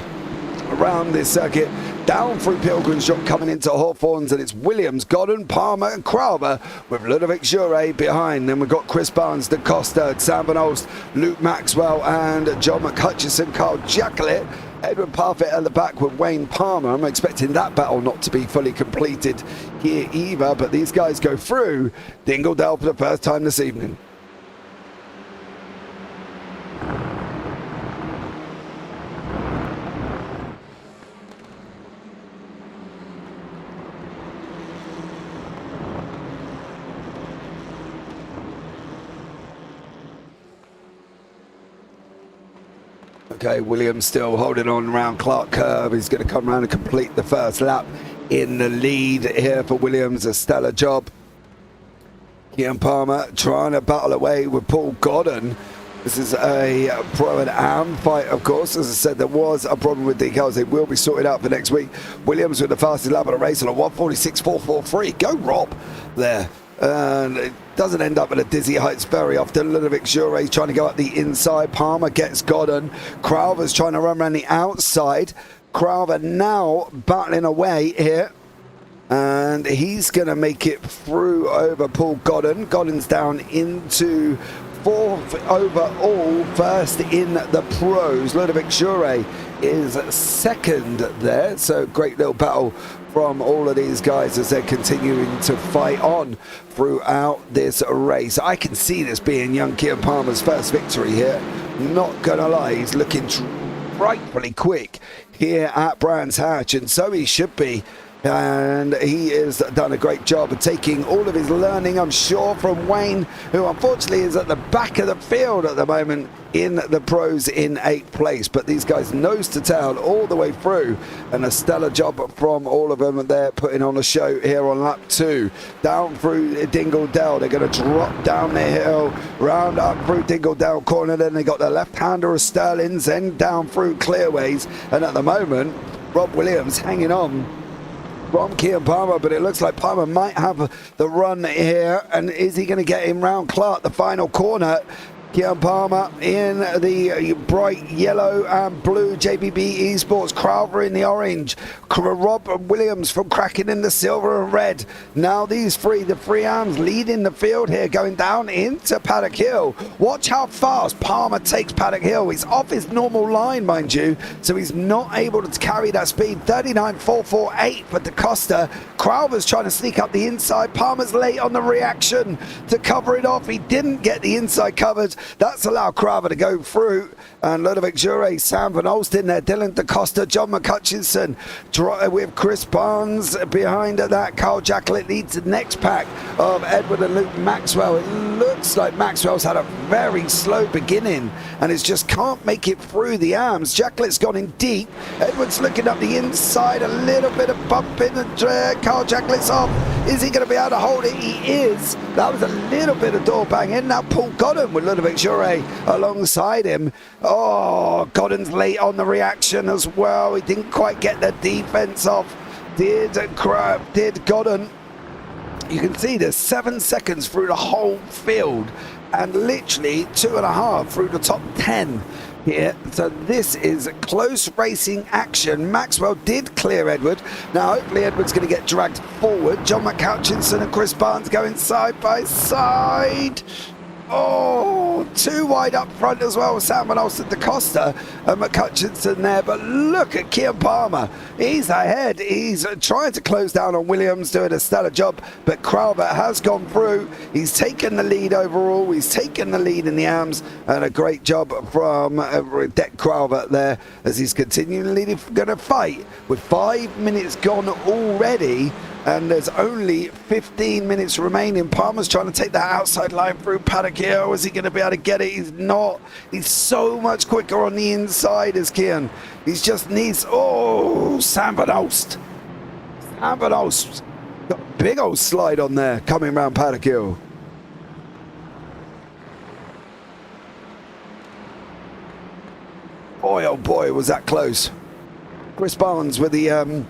around this circuit, down through Pilgrim's Shop, coming into Hawthorns, and it's Williams, Godden, Palmer and Crowber, with Ludovic Jure behind. Then we've got Chris Barnes, DaCosta, Sam Van Olst, Luke Maxwell and John McHutchison, Carl Jacquelet, Edward Parfitt at the back with Wayne Palmer. I'm expecting that battle not to be fully completed here either, but these guys go through Dingledale for the first time this evening. Okay, Williams still holding on around Clark Curve. He's going to come around and complete the first lap in the lead here for Williams. A stellar job. Kian Palmer trying to battle away with Paul Godden. This is a pro and am fight, of course. As I said, there was a problem with decals. They will be sorted out for next week. Williams with the fastest lap of the race on a 1:46.443. Go Rob there. And it doesn't end up at a dizzy heights very often. Ludovic Jure is trying to go up the inside. Palmer gets Godden. Crowber's trying to run around the outside. Crowber now battling away here. and he's going to make it through over Paul Godden. Godden's down into 4th overall, first in the pros. Ludovic Jure is 2nd there, so great little battle from all of these guys as they're continuing to fight on throughout this race. I can see this being young Keir Palmer's first victory here. Not gonna lie, he's looking frightfully quick here at Brands Hatch, and so he should be. And he has done a great job of taking all of his learning, I'm sure, from Wayne, who unfortunately is at the back of the field at the moment in the pros in 8th place. But these guys nose to tail all the way through, and a stellar job from all of them. They're putting on a show here on lap 2. Down through Dingle Dell, they're going to drop down the hill, round up through Dingle Dell corner. Then they got the left-hander of Sterling's, then down through Clearways. And at the moment, Rob Williams hanging on from Keir Palmer, but it looks like Palmer might have the run here. And is he going to get him round Clark, the final corner? Keir Palmer in the bright yellow and blue JPB Esports, Crowther in the orange, Rob Williams from Kraken in the silver and red. Now these three, the three arms leading the field here, going down into Paddock Hill. Watch how fast Palmer takes Paddock Hill. He's off his normal line, mind you, so he's not able to carry that speed. 39.448 for DaCosta. Crowther's trying to sneak up the inside. Palmer's late on the reaction to cover it off. He didn't get the inside covered. That's allowed Crowther to go through. And Ludovic Jure, Sam Van Olsten there, Dylan DaCosta, John McCutchinson with Chris Barnes behind that. Carl Jacklett leads the next pack of Edward and Luke Maxwell. It looks like Maxwell's had a very slow beginning and is just can't make it through the arms. Jacklett's gone in deep. Edward's looking up the inside, a little bit of bump in the Carl Jacklett's off. Is he going to be able to hold it? He is. That was a little bit of door banging. Now Paul Godden with Ludovic Jure alongside him. Oh, Godden's late on the reaction as well. He didn't quite get the defense off. Did Godden. You can see there's 7 seconds through the whole field and literally 2.5 through the top 10 here. So this is close racing action. Maxwell did clear Edward. Now hopefully Edward's going to get dragged forward. John McCutchinson and Chris Barnes going side by side. Oh, too wide up front as well. Sam Van Olsten, DaCosta and McCutchinson there. But look at Keir Palmer. He's ahead. He's trying to close down on Williams, doing a stellar job. But Crowther has gone through. He's taken the lead overall. He's taken the lead in the arms. And a great job from Deck Crowther there as he's continually going to fight. With 5 minutes gone already. And there's only 15 minutes remaining. Palmer's trying to take that outside line through Paddock Hill. Is he going to be able to get it? He's not. He's so much quicker on the inside as Kian. He just needs... Oh, Sam Van Olst. Sam Van Olst. Got a big old slide on there coming around Paddock Hill. Boy, oh boy, was that close. Chris Barnes with the...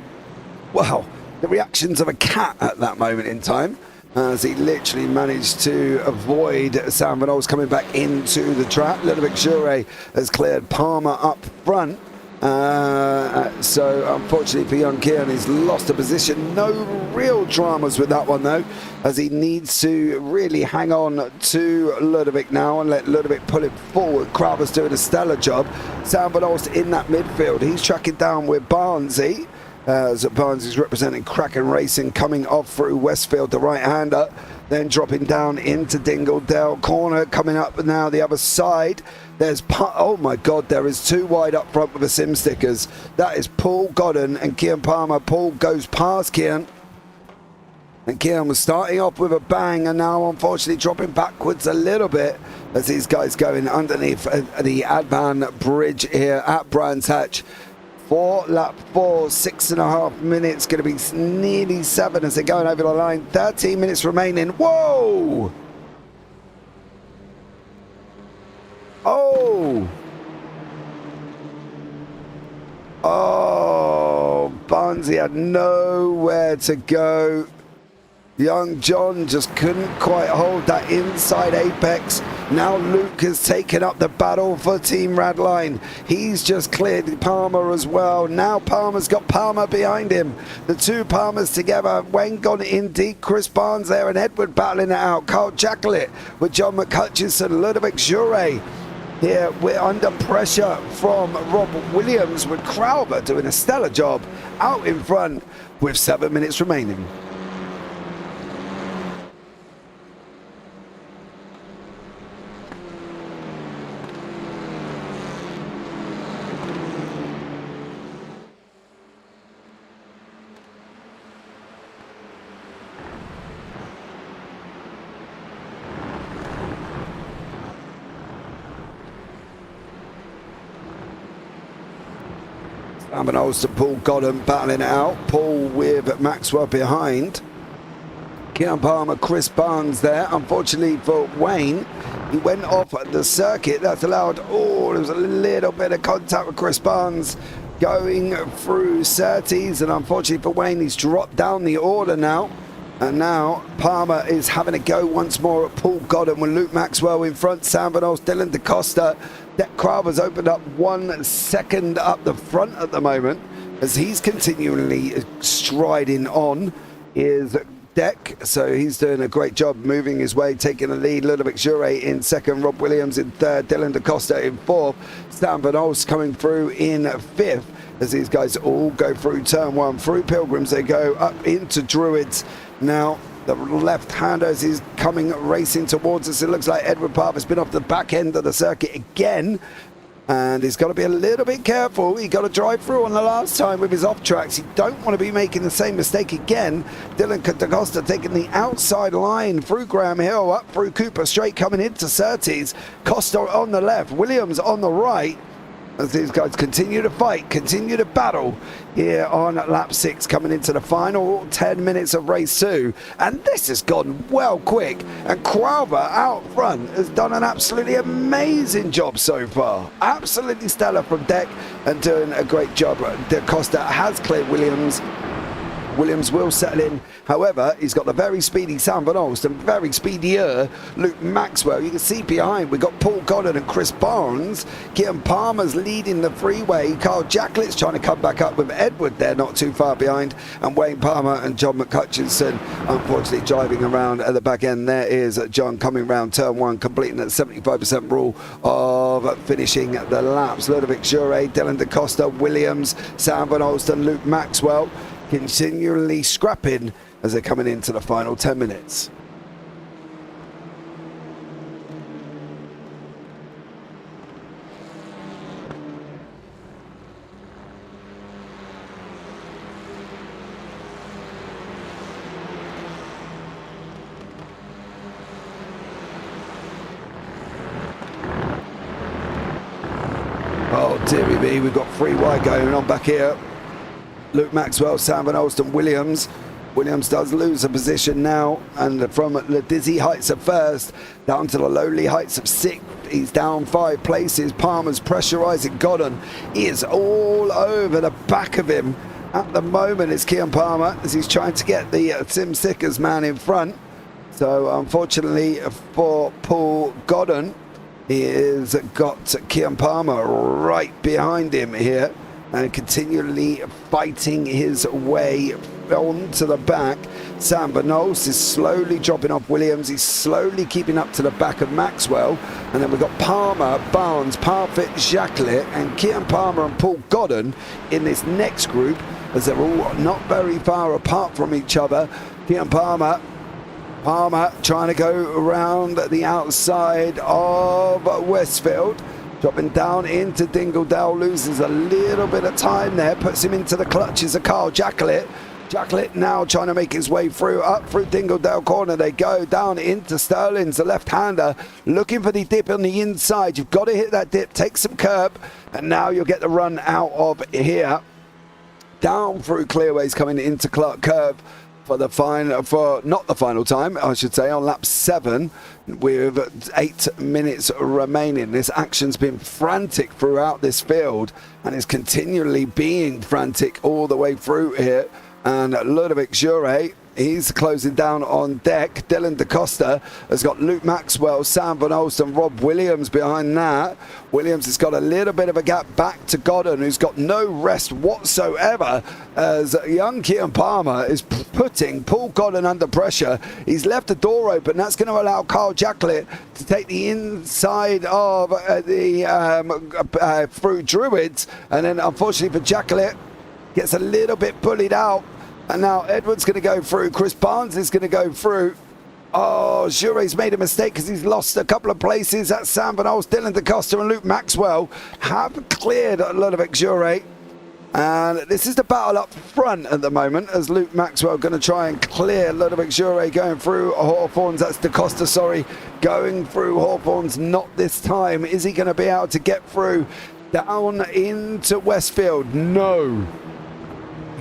wow. The reactions of a cat at that moment in time as he literally managed to avoid Sam Van Olst coming back into the trap. Ludovic Jure has cleared Palmer up front. So unfortunately for young Kieran, he's lost a position. No real dramas with that one though, as he needs to really hang on to Ludovic now and let Ludovic pull it forward. Crowther's doing a stellar job. Sam Van Olst in that midfield. He's tracking down with Barnesy. As Barnes is representing Kraken Racing, coming off through Westfield, the right-hander, then dropping down into Dingle Dell corner, coming up now the other side. There's oh my God, there is two wide up front with the sim stickers. That is Paul Godden and Kian Palmer. Paul goes past Kian, and Kian was starting off with a bang, and now unfortunately dropping backwards a little bit as these guys going underneath the Advan Bridge here at Brands Hatch. For lap 4, 6.5 minutes, going to be nearly 7 as they're going over the line. 13 minutes remaining. Whoa! Oh! Oh, Barnesy had nowhere to go. Young John just couldn't quite hold that inside apex Now Luke has taken up the battle for Team Radline. He's just cleared Palmer as well. Now Palmer's got Palmer behind him. The two Palmers together. Wayne gone in deep. Chris Barnes there and Edward battling it out. Carl Jacklett with John McCutcheon, Ludovic Jure. Here we're under pressure from Rob Williams with Crowber doing a stellar job out in front with 7 minutes remaining. Unbeknownst to Paul Godden battling it out. Paul with Maxwell behind. Kean Palmer, Chris Barnes there. Unfortunately for Wayne, he went off the circuit. That's allowed, there was a little bit of contact with Chris Barnes going through Surtees. And unfortunately for Wayne, he's dropped down the order now. And now Palmer is having a go once more at Paul Godden with Luke Maxwell in front. Sam Van Olst, Dylan DaCosta. Deck Crowber's opened up 1 second up the front at the moment as he's continually striding on his deck. So he's doing a great job moving his way, taking the lead. Ludovic Jure in second, Rob Williams in third, Dylan DaCosta in fourth, Sam Van Olst coming through in fifth as these guys all go through turn one. Through Pilgrims they go up into Druids. Now the left-handers is coming racing towards us. It looks like Edward Parfitt's been off the back end of the circuit again. And he's got to be a little bit careful. He got to drive through on the last time with his off tracks. You don't want to be making the same mistake again. Dylan DaCosta taking the outside line through Graham Hill, up through Cooper Straight, coming into Surtees. Costa on the left, Williams on the right. As these guys continue to fight, continue to battle here on lap 6, coming into the final 10 minutes of race 2. And this has gone well quick. And Crowber out front has done an absolutely amazing job so far. Absolutely stellar from Deck and doing a great job. DaCosta has cleared Williams. Williams will settle in. However, he's got the very speedy Sam Van Olst and very speedier Luke Maxwell. You can see behind, we've got Paul Godden and Chris Barnes. Kean Palmer's leading the freeway. Carl Jacklett's trying to come back up with Edward there, not too far behind. And Wayne Palmer and John McCutcheon, unfortunately, driving around at the back end. There is John coming round turn 1, completing that 75% rule of finishing the laps. Ludovic Jure, Dylan DaCosta, Williams, Sam Van Olst and Luke Maxwell continually scrapping as they're coming into the final 10 minutes. Oh dearie me, we've got 3 wide going on back here. Luke Maxwell, Sam Van Olst and Williams. Williams does lose a position now, and from the dizzy heights of first down to the lowly heights of 6th, he's down 5 places. Palmer's pressurising Godden. He is all over the back of him at the moment. It's Kean Palmer as he's trying to get the Sim Sickers man in front. So unfortunately for Paul Godden, he has got Kean Palmer right behind him here, and continually fighting his way onto the back. Sam Van Olst is slowly dropping off Williams. He's slowly keeping up to the back of Maxwell. And then we've got Palmer, Barnes, Parfitt, Jacklett, and Kean Palmer and Paul Godden in this next group, as they're all not very far apart from each other. Kean Palmer trying to go around the outside of Westfield. Dropping down into Dingledale, loses a little bit of time there, puts him into the clutches of Carl Jacklett. Jacklett now trying to make his way through, up through Dingledale corner they go, down into Sterling's, the left-hander, looking for the dip on the inside. You've got to hit that dip, take some curb, and now you'll get the run out of here. Down through Clearways, coming into Clark Curve for the not the final time, I should say, on lap 7 with 8 minutes remaining. This action's been frantic throughout this field and is continually being frantic all the way through here. And Ludovic Jure He's closing down on deck. Dylan DaCosta has got Luke Maxwell, Sam Van Olst and Rob Williams behind that. Williams has got a little bit of a gap back to Godden, who's got no rest whatsoever, as young Kean Palmer is putting Paul Godden under pressure. He's left the door open. That's going to allow Carl Jacklett to take the inside of through Druids, and then unfortunately for Jacklett, gets a little bit bullied out. And now Edward's going to go through. Chris Barnes is going to go through. Oh, Jure's made a mistake because he's lost a couple of places. That's Sam Van Olst, Dylan DaCosta and Luke Maxwell have cleared Ludovic Jure. And this is the battle up front at the moment, as Luke Maxwell going to try and clear Ludovic Jure going through Hawthorns. That's DaCosta, sorry, going through Hawthorns. Not this time. Is he going to be able to get through down into Westfield? No.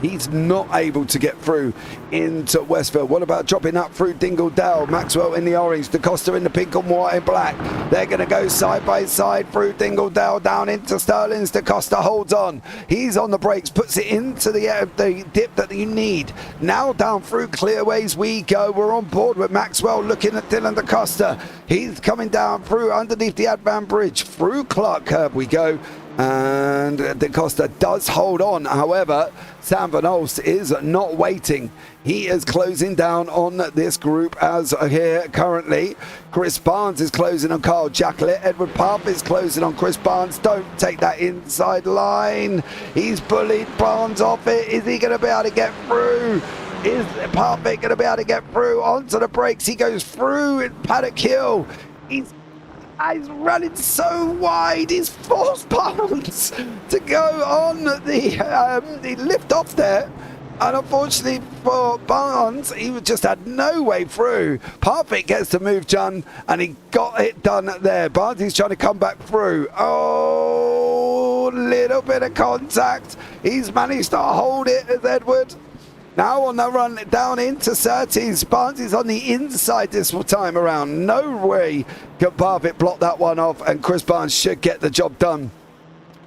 He's not able to get through into Westfield. What about dropping up through Dingledale? Maxwell in the orange, DaCosta in the pink and white and black. They're going to go side by side through Dingledale down into Sterling's. DaCosta holds on. He's on the brakes, puts it into the dip that you need. Now down through Clearways we go. We're on board with Maxwell looking at Dylan DaCosta. He's coming down through underneath the Advan Bridge. Through Clark Curb we go. And DaCosta does hold on. However, Sam Van Olst is not waiting. He is closing down on this group as here currently. Chris Barnes is closing on Carl Jacklett. Edward Parfitt is closing on Chris Barnes. Don't take that inside line. He's bullied Barnes off it. Is he going to be able to get through? Is Parfitt going to be able to get through? Onto the brakes. He goes through in Paddock Hill. He's running so wide. He's forced Barnes to go on the lift off there. And unfortunately for Barnes, he just had no way through. Parfitt gets to move John, and he got it done there. Barnes is trying to come back through. Oh, little bit of contact. He's managed to hold it as Edward. Now on the run down into Surtees. Barnes is on the inside this time around. No way can Parfitt block that one off, and Chris Barnes should get the job done.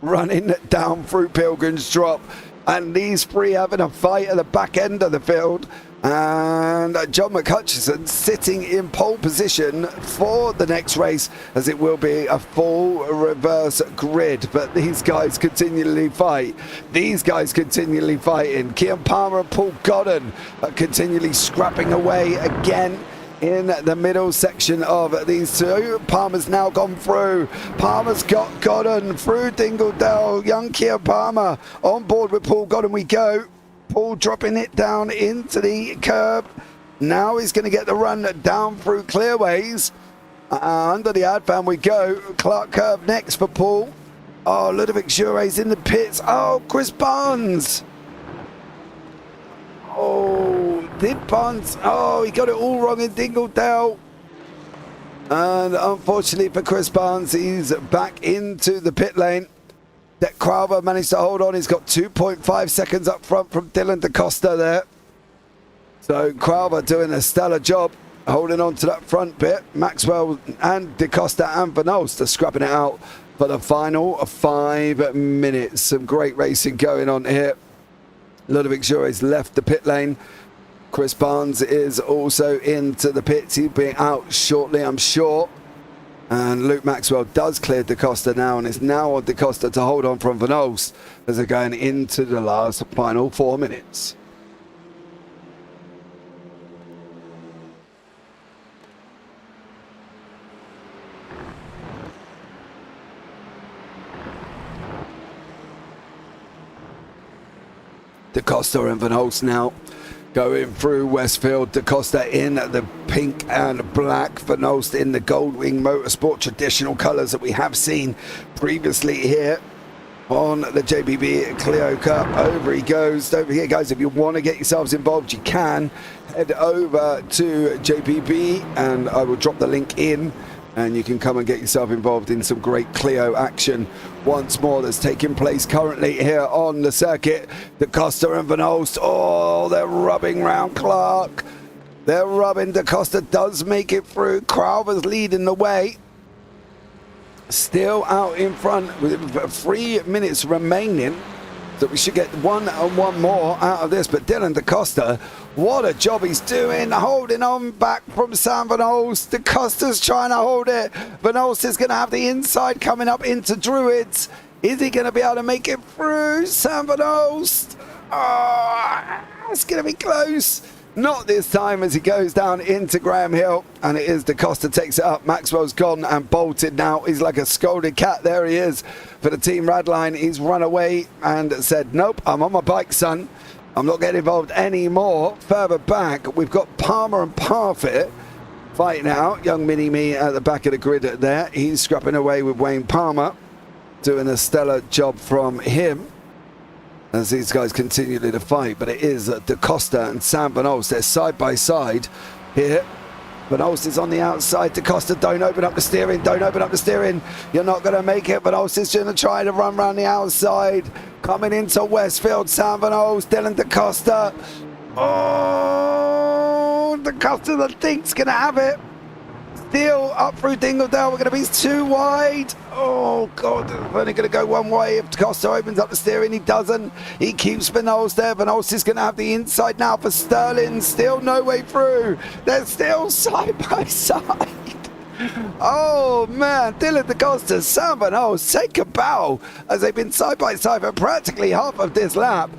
Running down through Pilgrim's Drop, and these three having a fight at the back end of the field. And John McHutchison sitting in pole position for the next race, as it will be a full reverse grid. But these guys continually fight. These guys continually fighting. Kean Palmer and Paul Godden are continually scrapping away again in the middle section of these two. Palmer's now gone through. Palmer's got Godden through Dingledale. Young Kean Palmer on board with Paul Godden we go. Paul dropping it down into the curb. Now he's going to get the run down through Clearways. Under the Advan we go. Clark Curve next for Paul. Oh, Ludovic Jure's in the pits. Oh, Chris Barnes. Oh, did Barnes? Oh, he got it all wrong in Dingledale. And unfortunately for Chris Barnes, he's back into the pit lane. That Crowther managed to hold on. He's got 2.5 seconds up front from Dylan DaCosta there. So Crowther doing a stellar job holding on to that front bit. Maxwell and DaCosta and Van Olst are scrapping it out for the final 5 minutes. Some great racing going on here. Ludovic Jure's left the pit lane. Chris Barnes is also into the pits. He'll be out shortly, I'm sure. And Luke Maxwell does clear DaCosta now, and it's now on DaCosta to hold on from Van Olst as they're going into the last final 4 minutes. DaCosta and Van Olst now going through Westfield. DaCosta in the pink and black. Van Olst in the Goldwing Motorsport traditional colours that we have seen previously here on the JPB Clio Cup. Over he goes. Over here, guys, if you want to get yourselves involved, you can head over to JPB, and I will drop the link in, and you can come and get yourself involved in some great Clio action once more that's taking place currently here on the circuit. DaCosta and Van Olst, oh, they're rubbing round Clark. They're rubbing. DaCosta does make it through. Crowther's leading the way. Still out in front with 3 minutes remaining. So we should get one and one more out of this. But Dylan DaCosta, what a job he's doing, holding on back from Sam Van Olst. DaCosta's trying to hold it. Van Olst is going to have the inside coming up into Druids. Is he going to be able to make it through? Sam Van Olst. Oh, it's going to be close. Not this time as he goes down into Graham Hill. And it is DaCosta takes it up. Maxwell's gone and bolted now. He's like a scolded cat. There he is for the team Radline. He's run away and said, nope, I'm on my bike, son. I'm not getting involved anymore. Further back, we've got Palmer and Parfitt fighting out. Young Mini-Me at the back of the grid there. He's scrapping away with Wayne Palmer. Doing a stellar job from him as these guys continually to fight. But it is DaCosta and Sam Van Olst. They're side by side here. Van Olst is on the outside. DaCosta, don't open up the steering. Don't open up the steering. You're not going to make it. Van Olst is going to try to run around the outside. Coming into Westfield. Sam Van Olst, Dylan DaCosta. Oh, DaCosta, I think's going to have it. Still up through Dingledale. We're going to be too wide. Oh, God. We're only going to go one way. If DaCosta opens up the steering, he doesn't. He keeps Van Olst there. Van Olst is going to have the inside now for Sterling. Still no way through. They're still side by side. Oh, man. Dylan DaCosta, Sam Van Olst take a bow as they've been side by side for practically half of this lap.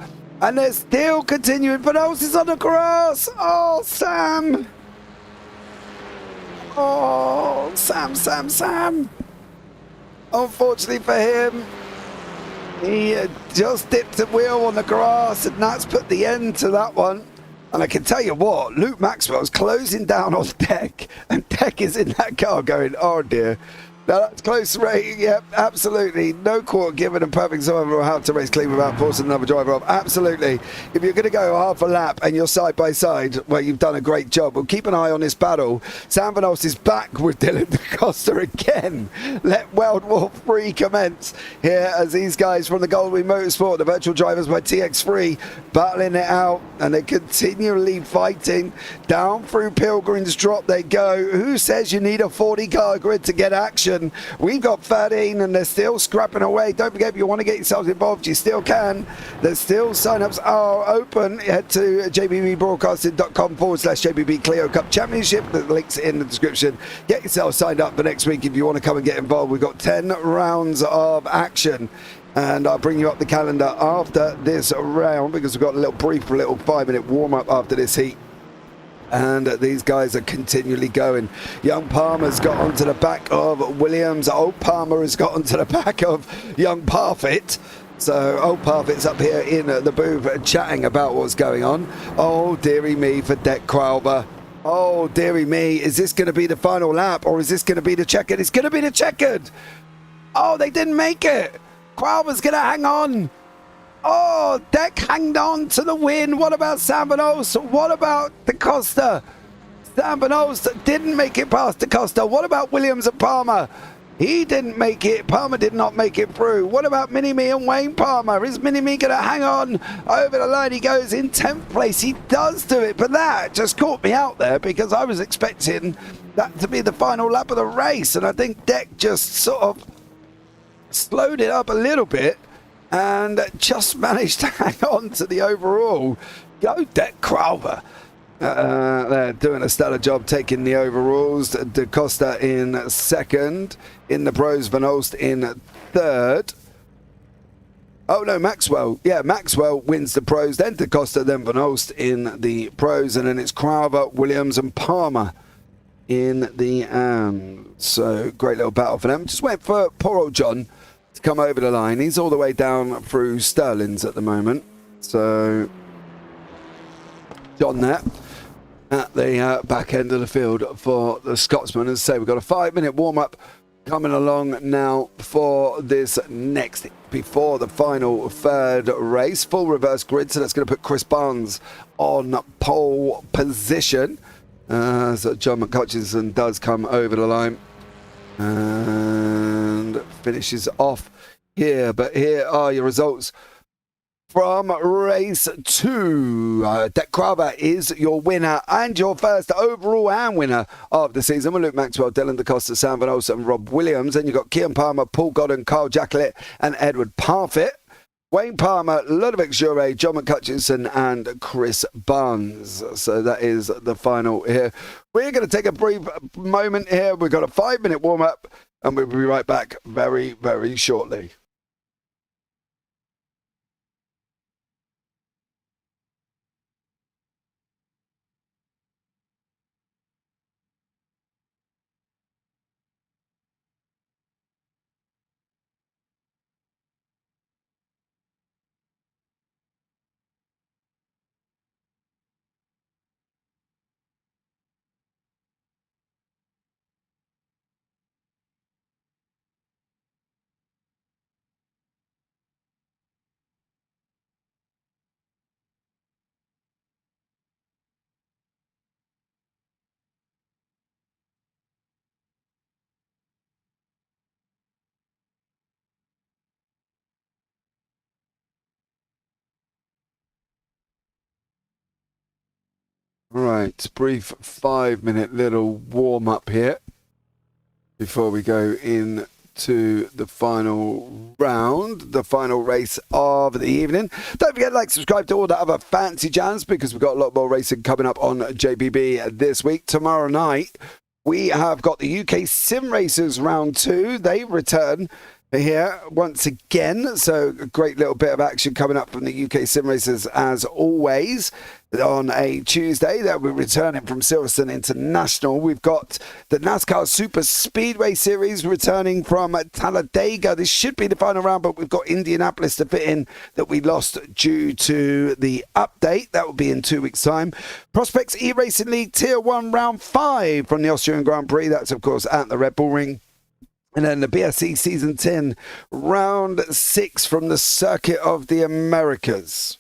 And they're still continuing. Van Olst is on the grass. Oh, Sam. Oh, Sam. Unfortunately for him, he just dipped a wheel on the grass, and that's put the end to that one. And I can tell you what, Luke Maxwell's closing down on Deck, and Deck is in that car going, oh dear. Now that's close rating, yep, absolutely. No quarter given and perfect survival how to race clean without forcing another driver off. Absolutely. If you're going to go half a lap and you're side by side, well, you've done a great job. We'll keep an eye on this battle. Sam Van Olst is back with Dylan DaCosta again. Let World War 3 commence here as these guys from the Goldwing Motorsport, the virtual drivers by TX3, battling it out, and they're continually fighting. Down through Pilgrim's Drop they go. Who says you need a 40-car grid to get action? We've got 13 and they're still scrapping away. Don't forget, if you want to get yourselves involved, you still can. There's still sign-ups are open. Head to jpbroadcasting.com/JPB Clio Cup Championship. The link's in the description. Get yourself signed up for next week if you want to come and get involved. We've got 10 rounds of action. And I'll bring you up the calendar after this round because we've got a brief 5-minute warm-up after this heat. And these guys are continually going. Young Palmer's got onto the back of Williams. Old Palmer has got onto the back of young Parfitt. So old Parfitt's up here in the booth chatting about what's going on. Oh, dearie me for Deck Crowber. Oh, dearie me. Is this going to be the final lap or is this going to be the checkered? It's going to be the checkered. Oh, they didn't make it. Crowber's going to hang on. Oh, Deck hanged on to the win. What about Sam Van Olst? What about DaCosta? Sam Van Olst didn't make it past DaCosta. What about Williams and Palmer? He didn't make it. Palmer did not make it through. What about Mini-Me and Wayne Palmer? Is Mini-Me going to hang on over the line? He goes in 10th place. He does do it, but that just caught me out there because I was expecting that to be the final lap of the race. And I think Deck just sort of slowed it up a little bit and just managed to hang on to the overall. Go Deck Crowber. They're doing a stellar job taking the overalls. DaCosta in second. In the pros, Van Olst in third. Oh no, Maxwell. Yeah, Maxwell wins the pros. Then DaCosta, then Van Olst in the pros. And then it's Crowber, Williams and Palmer in the so great little battle for them. Just wait for poor old John to come over the line. He's all the way down through Sterling's at the moment. So John there at the back end of the field for the Scotsman. As I say, we've got a 5-minute warm-up coming along now for this next, before the final third race. Full reverse grid, so that's going to put Chris Barnes on pole position. So John McCutcheon does come over the line and finishes off here. But here are your results from race 2. Deck Crowber is your winner and your first overall and winner of the season with Luke Maxwell, Dylan DaCosta, Sam Van Olst and Rob Williams. And you've got Kian Palmer, Paul Godden, Carl Jacklett and Edward Parfitt. Wayne Palmer, Ludovic Jure, John McCutchinson, and Chris Barnes. So that is the final here. We're going to take a brief moment here. We've got a 5-minute warm-up, and we'll be right back very, very shortly. Right, brief 5-minute little warm-up here before we go into the final round, the final race of the evening. Don't forget to like, subscribe to all the other fancy jams because we've got a lot more racing coming up on JPB this week. Tomorrow night, we have got the UK Sim Racers Round 2. They return here once again, so a great little bit of action coming up from the UK Sim Racers as always. On a Tuesday, they'll be returning from Silverstone International. We've got the NASCAR Super Speedway Series returning from Talladega. This should be the final round, but we've got Indianapolis to fit in that we lost due to the update. That will be in 2 weeks' time. Prospects E-Racing League Tier 1 Round 5 from the Austrian Grand Prix. That's, of course, at the Red Bull Ring. And then the BSC Season 10 Round 6 from the Circuit of the Americas.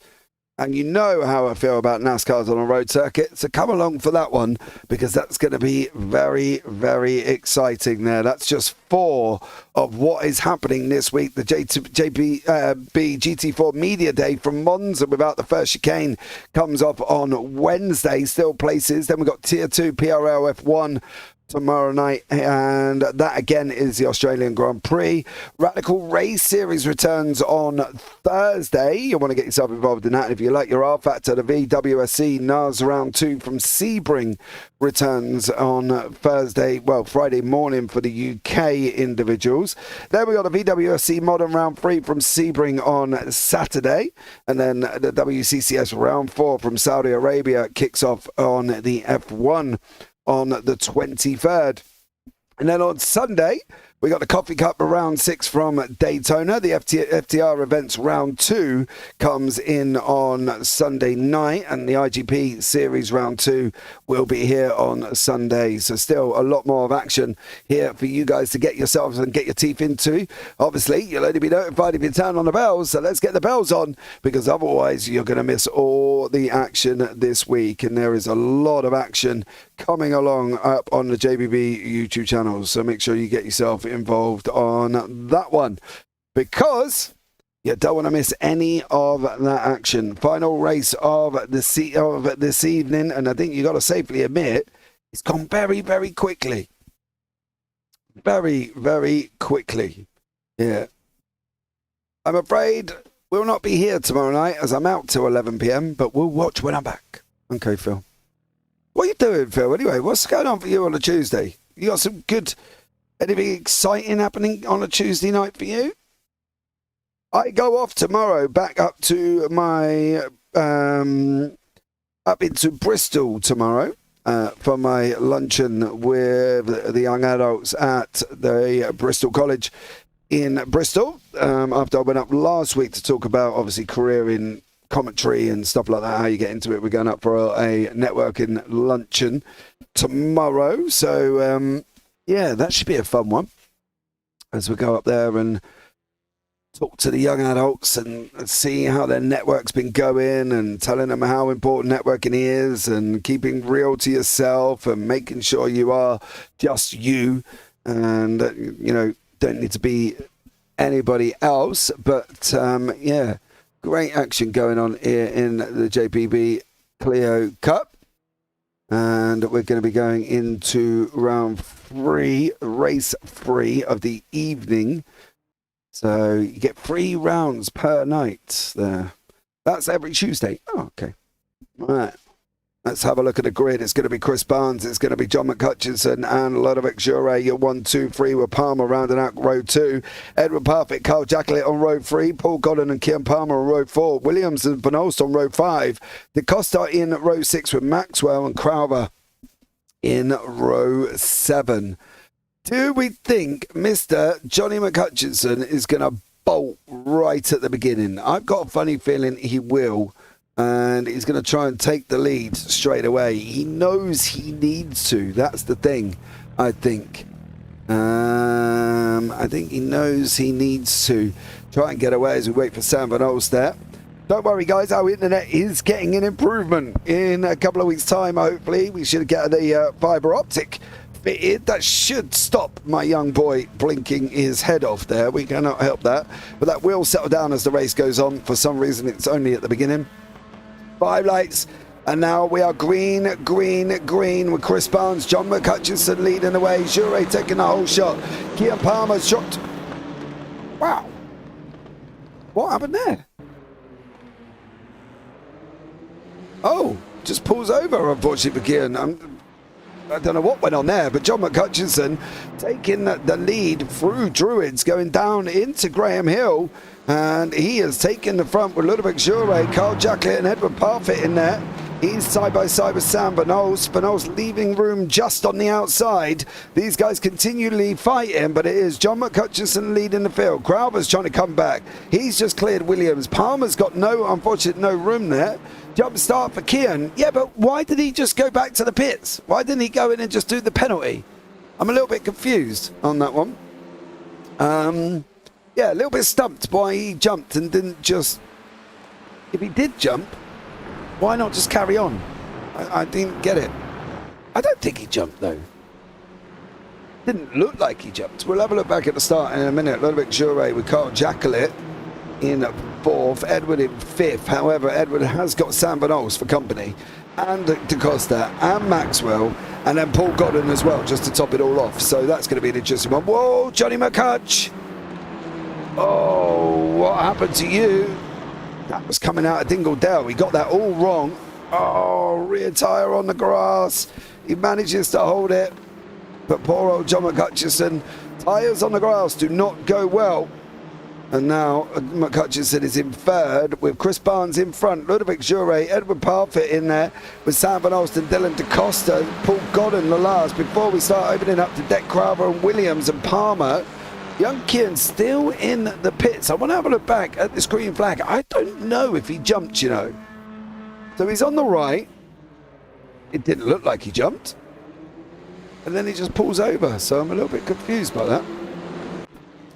And you know how I feel about NASCARs on a road circuit, so come along for that one because that's going to be very, very exciting there. That's just 4 of what is happening this week. The JPB GT4 Media Day from Monza without the first chicane comes off on Wednesday, still places. Then we've got Tier 2 PRL F1 tomorrow night, and that again is the Australian Grand Prix. Radical Race Series returns on Thursday. You want to get yourself involved in that. And if you like your R Factor, the VWSC NAS Round 2 from Sebring returns on Friday morning for the UK individuals. Then we got the VWSC Modern Round 3 from Sebring on Saturday, and then the WCCS Round 4 from Saudi Arabia kicks off on the F1 on the 23rd. And then on Sunday, we got the Coffee Cup Round 6 from Daytona. The FTR Events Round 2 comes in on Sunday night, and the IGP Series Round 2 will be here on Sunday. So still a lot more of action here for you guys to get yourselves and get your teeth into. Obviously, you'll only be notified if you turn on the bells, so let's get the bells on, because otherwise you're going to miss all the action this week. And there is a lot of action coming along up on the JPB YouTube channel, so make sure you get yourself involved on that one because you don't want to miss any of that action. Final race of this evening, and I think you got to safely admit it's gone very, very quickly. Very, very quickly. Yeah. I'm afraid we'll not be here tomorrow night as I'm out till 11 p.m, but we'll watch when I'm back. Okay, Phil. What are you doing, Phil? Anyway, what's going on for you on a Tuesday? You got some anything exciting happening on a Tuesday night for you? I go off tomorrow back up to my, up into Bristol tomorrow for my luncheon with the young adults at the Bristol College in Bristol. After I went up last week to talk about, obviously, career in commentary and stuff like that, how you get into it. We're going up for a networking luncheon tomorrow, so yeah, that should be a fun one as we go up there and talk to the young adults and see how their network's been going and telling them how important networking is and keeping real to yourself and making sure you are just you and don't need to be anybody else. But yeah, great action going on here in the JPB Clio Cup. And we're going to be going into round 3, race 3 of the evening. So you get 3 rounds per night there. That's every Tuesday. Oh, okay. All right. Let's have a look at the grid. It's going to be Chris Barnes. It's going to be John McHutchinson and Ludovic Jure. Your 1, 2, 3 with Palmer rounding out row 2. Edward Parfitt, Carl Jacklett on row 3. Paul Godden and Kian Palmer on row 4. Williams and Van Olst on row 5. DeCosta in row 6 with Maxwell and Crowther in row 7. Do we think Mr. Johnny McHutchinson is going to bolt right at the beginning? I've got a funny feeling he will. And he's going to try and take the lead straight away. He knows he needs to. That's the thing, I think. I think he knows he needs to try and get away as we wait for Sam Van Olst there. Don't worry, guys. Our internet is getting an improvement. In a couple of weeks' time, hopefully, we should get the fibre optic fitted. That should stop my young boy blinking his head off there. We cannot help that. But that will settle down as the race goes on. For some reason, it's only at the beginning. 5 lights, and now we are green with Chris Barnes, John McHutchinson leading the way, Jure taking the whole shot, Kian Palmer shot. Wow, what happened there? Oh, just pulls over, unfortunately for Kian. I don't know what went on there, but John McHutchinson taking the lead through Druids, going down into Graham Hill. And he has taken the front with Ludovic Jure, Carl Jacklett and Edward Parfitt in there. He's side by side with Sam Van Olst. Van Olst leaving room just on the outside. These guys continually fighting, but it is John McHutchinson leading the field. Crowther's trying to come back. He's just cleared Williams. Palmer's got no room there. Jump start for Kian. Yeah, but why did he just go back to the pits? Why didn't he go in and just do the penalty? I'm a little bit confused on that one. Yeah, a little bit stumped why he jumped and didn't just... If he did jump, why not just carry on? I didn't get it. I don't think he jumped, though. Didn't look like he jumped. We'll have a look back at the start in a minute. A little bit Jure with Carl Jacklett in 4th, Edward in 5th. However, Edward has got Sam Van Olst for company, and DeCosta, and Maxwell, and then Paul Godden as well, just to top it all off. So that's going to be an interesting one. Whoa, Johnny McHutch! Oh, what happened to you? That was coming out of Dingledale. He got that all wrong. Oh, rear tyre on the grass. He manages to hold it. But poor old John McHutchinson. Tyres on the grass do not go well. And now McHutchinson is in 3rd with Chris Barnes in front. Ludovic Jure, Edward Parfitt in there with Sam Van Olst and Dylan DeCosta. Paul Godden the last before we start opening up to Deck Crowther and Williams and Palmer. Young Kian still in the pits. I want to have a look back at this green flag. I don't know if he jumped, you know. So he's on the right. It didn't look like he jumped. And then he just pulls over. So I'm a little bit confused by that.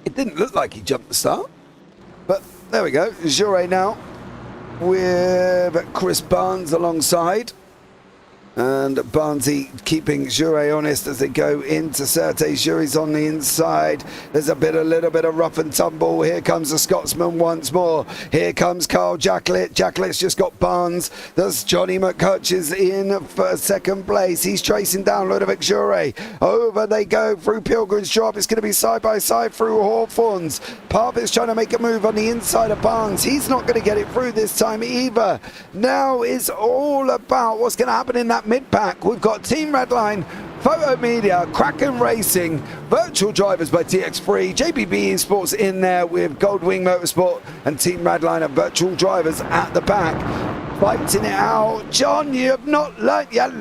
It didn't look like he jumped the start. But there we go. Jure now with Chris Barnes alongside. And Barnesy keeping Jure honest as they go into Surtees. Jure's on the inside. There's a little bit of rough and tumble. Here comes the Scotsman once more. Here comes Carl Jacklett. Jacklett's just got Barnes. There's Johnny McHutch in for 2nd place. He's tracing down Ludovic Jure. Over they go through Pilgrim's Drop. It's going to be side by side through Hawthorns. Parfitt's trying to make a move on the inside of Barnes. He's not going to get it through this time either. Now it's all about what's going to happen in that mid-pack. We've got Team Redline, Photo Media, Kraken Racing, Virtual Drivers by TX3, JPB Esports in there with Goldwing Motorsport, and Team Redline and Virtual Drivers at the back. Fighting it out. John, you have not learnt yet.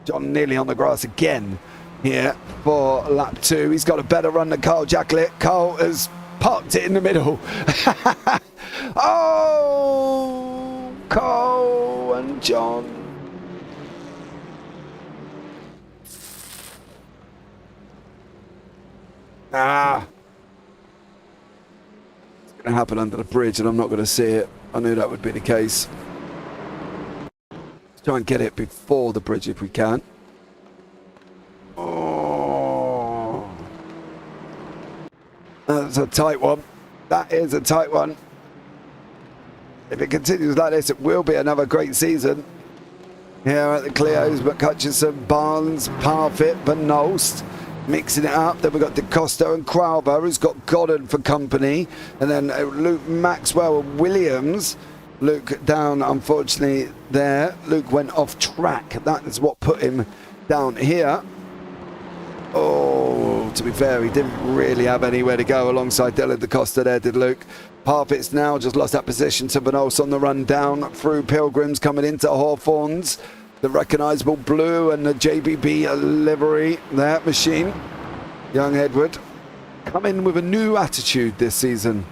John nearly on the grass again here for lap 2. He's got a better run than Carl Jacklett. Carl has parked it in the middle. Oh, Carl and John. It's going to happen under the bridge and I'm not going to see it. I knew that would be the case. Let's try and get it before the bridge if we can. Oh, that's a tight one. That is a tight one. If it continues like this, it will be another great season here at the Clios. But Hutchinson, Barnes, Parfitt, Van Olst mixing it up. Then we've got DaCosta and Crowber, who's got Godden for company. And then Luke Maxwell and Williams. Luke down, unfortunately, there. Luke went off track. That is what put him down here. Oh, to be fair, he didn't really have anywhere to go alongside Dylan DaCosta there, did Luke. Parfitt's now just lost that position to Benos on the run down through Pilgrims coming into Hawthorns. The recognisable blue and the JPB livery, that machine. Young Edward coming with a new attitude this season.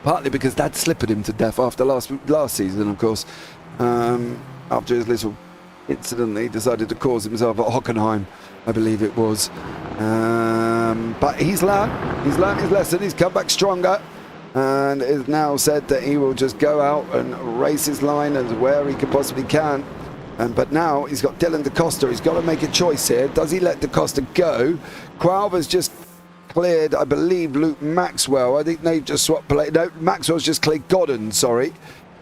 Partly because Dad slippered him to death after last season, of course. After his little incident, he decided to cause himself at Hockenheim, I believe it was. But he's learned his lesson. He's come back stronger, and is now said that he will just go out and race his line as where he can possibly can. But now he's got Dylan DaCosta. He's got to make a choice here. Does he let DaCosta go? Crowber's just cleared, I believe, Luke Maxwell. I think they've just swapped play. No, Maxwell's just cleared Godden, sorry.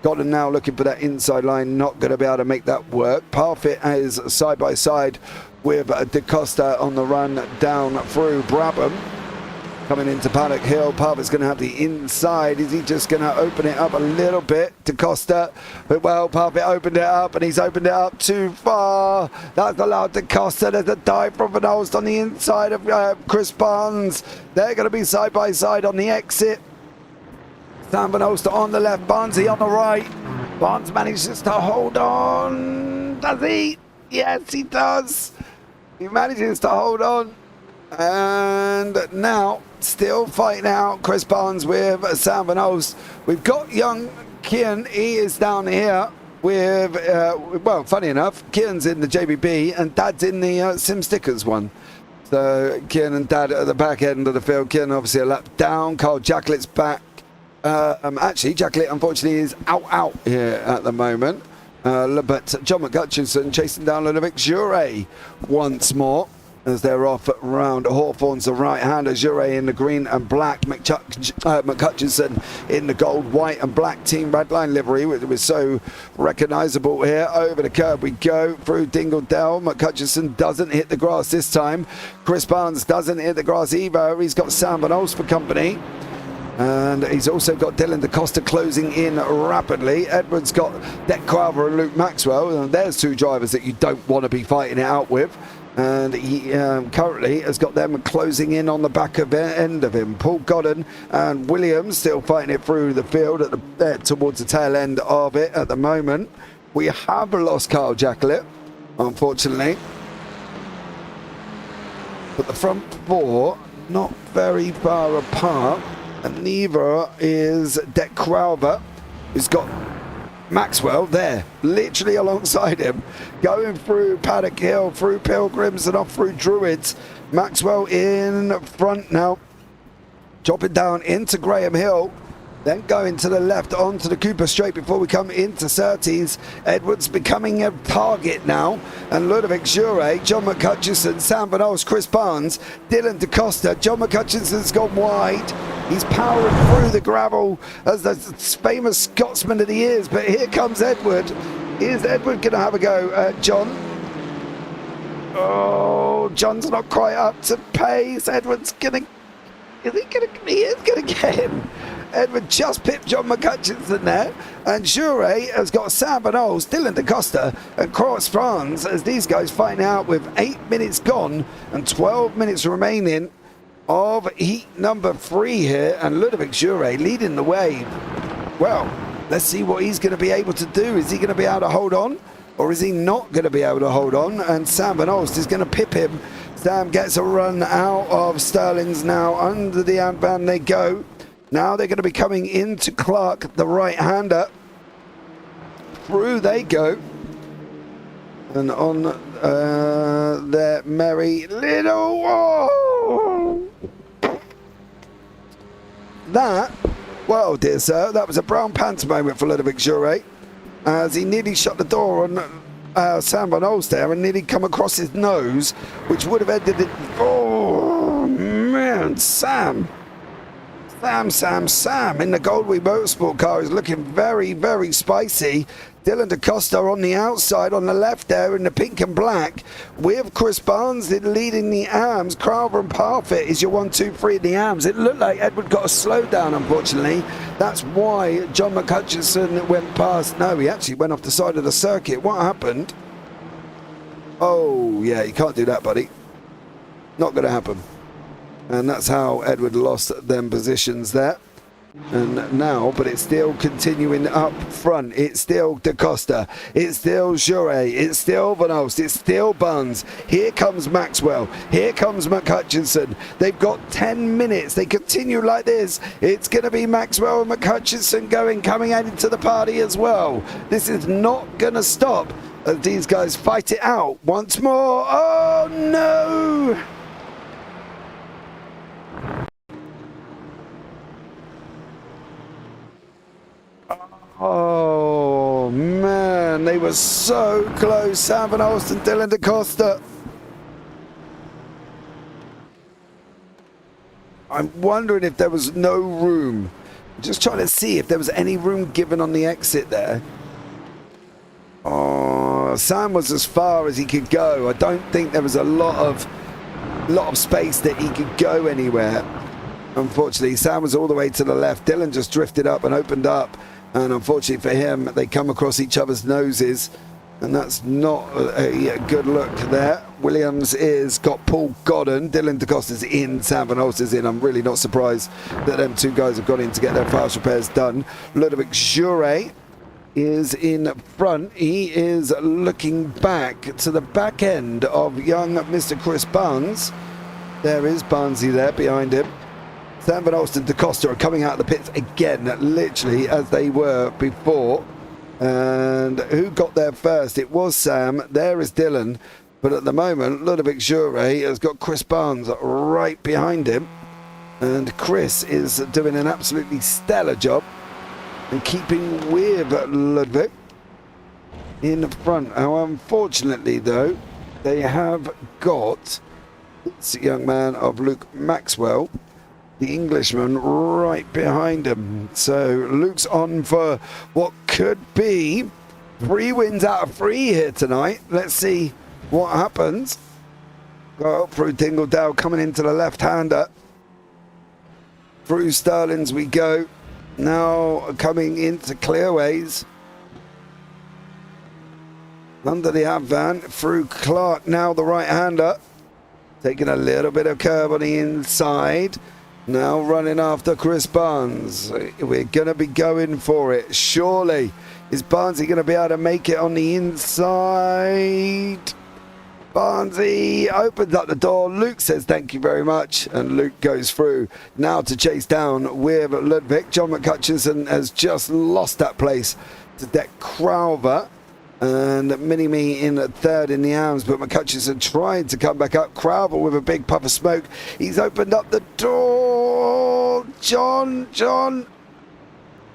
Godden now looking for that inside line. Not going to be able to make that work. Parfitt is side by side with DaCosta on the run down through Brabham. Coming into Paddock Hill, Parfitt's going to have the inside. Is he just going to open it up a little bit? DaCosta, but well, Parfitt opened it up, and he's opened it up too far. That's allowed DaCosta. There's a dive from Van Olst on the inside of Chris Barnes. They're going to be side by side on the exit. Sam Van Olst on the left, Barnesy on the right. Barnes manages to hold on. Does he? Yes, he does. He manages to hold on. And now, still fighting out Chris Barnes with Sam Van Olst. We've got young Kian. He is down here with, well, funny enough, Kian's in the JPB and Dad's in the Sim Stickers one. So Kian and Dad at the back end of the field. Kian obviously a lap down. Carl Jacquelet's back. Actually, Jacquelet unfortunately is out here at the moment. But John McCutcheon chasing down Ludovic Jure once more, as they're off round Hawthorns, the right-hander. Jure in the green and black, McCutcheon in the gold, white and black Team Redline livery, which was so recognisable here. Over the curb we go through Dingledell. McCutcheon doesn't hit the grass this time. Chris Barnes doesn't hit the grass either. He's got Sam Van Olst for company. And he's also got Dylan DaCosta closing in rapidly. Edwards got Deck Crowber and Luke Maxwell. And there's two drivers that you don't want to be fighting it out with. And he currently has got them closing in on the back of the end of him. Paul Godden and Williams still fighting it through the field at towards the tail end of it at the moment. We have lost Carl Jacquelet, unfortunately. But the front four, not very far apart. And neither is Deck Crowber, who's got Maxwell there, literally alongside him, going through Paddock Hill, through Pilgrims and off through Druids. Maxwell in front now, dropping down into Graham Hill, then going to the left onto the Cooper Straight before we come into Surtees. Edwards becoming a target now, and Ludovic Jure, John McCutcheon, Sam Van Olst, Chris Barnes, Dylan DaCosta. John McCutcheon's gone wide. He's powering through the gravel as the famous Scotsman that he is, but here comes Edward. Is Edward going to have a go at John? Oh, John's not quite up to pace. Edward's going to... He is going to get him. Edward just pipped John McCutcheon there, and Jure has got Sam Van Olst, Dylan DaCosta and Cross France as these guys fight out with 8 minutes gone and 12 minutes remaining of heat number 3 here, and Ludovic Jure leading the way. Well, let's see what he's going to be able to do. Is he going to be able to hold on, or is he not going to be able to hold on? And Sam Van Olst is going to pip him. Sam gets a run out of Sterling's now. Under the handband they go. Now they're going to be coming into Clark, the right-hander. Through they go. And on their merry little... Whoa! That, well, dear sir, that was a brown pants moment for Ludovic Jure, as he nearly shut the door on Sam Van Olst there and nearly come across his nose, which would have ended it. Oh, man, Sam in the Goldwing Motorsport car is looking very, very spicy. Dylan DaCosta on the outside, on the left there in the pink and black, with Chris Barnes leading the arms. Crowther and Parfitt is your 1, 2, 3 in the arms. It looked like Edward got a slowdown, unfortunately. That's why John McHutchison went past. No, he actually went off the side of the circuit. What happened? Oh, yeah, you can't do that, buddy. Not going to happen. And that's how Edward lost them positions there. And now, but it's still continuing up front. It's still DaCosta. It's still Jure. It's still Van Olst. It's still Buns. Here comes Maxwell. Here comes McHutchison. They've got 10 minutes. They continue like this. It's going to be Maxwell and McHutchison coming out into the party as well. This is not going to stop as these guys fight it out once more. Oh, no! Oh man, they were so close. Sam Van Olst and Dylan DaCosta. I'm wondering if there was no room. Just trying to see if there was any room given on the exit there. Oh, Sam was as far as he could go. I don't think there was a lot of space that he could go anywhere. Unfortunately, Sam was all the way to the left. Dylan just drifted up and opened up. And unfortunately for him, they come across each other's noses. And that's not a good look there. Williams is got Paul Godden. Dylan DaCosta's in. Sam Van Olst is in. I'm really not surprised that them two guys have gone in to get their fast repairs done. Ludovic Jure is in front. He is looking back to the back end of young Mr. Chris Barnes. There is Barnesy there behind him. Sam Van Olst and DaCosta are coming out of the pits again, literally as they were before. And who got there first? It was Sam. There is Dylan. But at the moment, Ludovic Jure has got Chris Barnes right behind him. And Chris is doing an absolutely stellar job and keeping with Ludwig in front. Now, unfortunately, though, they have got this young man of Luke Maxwell, the Englishman, right behind him. So Luke's on for what could be 3 wins out of 3 here tonight. Let's see what happens. Go up through Dingledale, coming into the left-hander. Through Sterling's we go. Now coming into Clearways. Under the Advan, through Clark, now the right-hander. Taking a little bit of curve on the inside. Now running after Chris Barnes. We're going to be going for it. Surely. Is Barnesy going to be able to make it on the inside? Barnesy opens up the door. Luke says thank you very much. And Luke goes through. Now to chase down with Ludwig. John McHutchison has just lost that place to Deck Crowther. And Mini-Me in third in the arms, but McHutchison tried to come back up. Crowther with a big puff of smoke. He's opened up the door. John,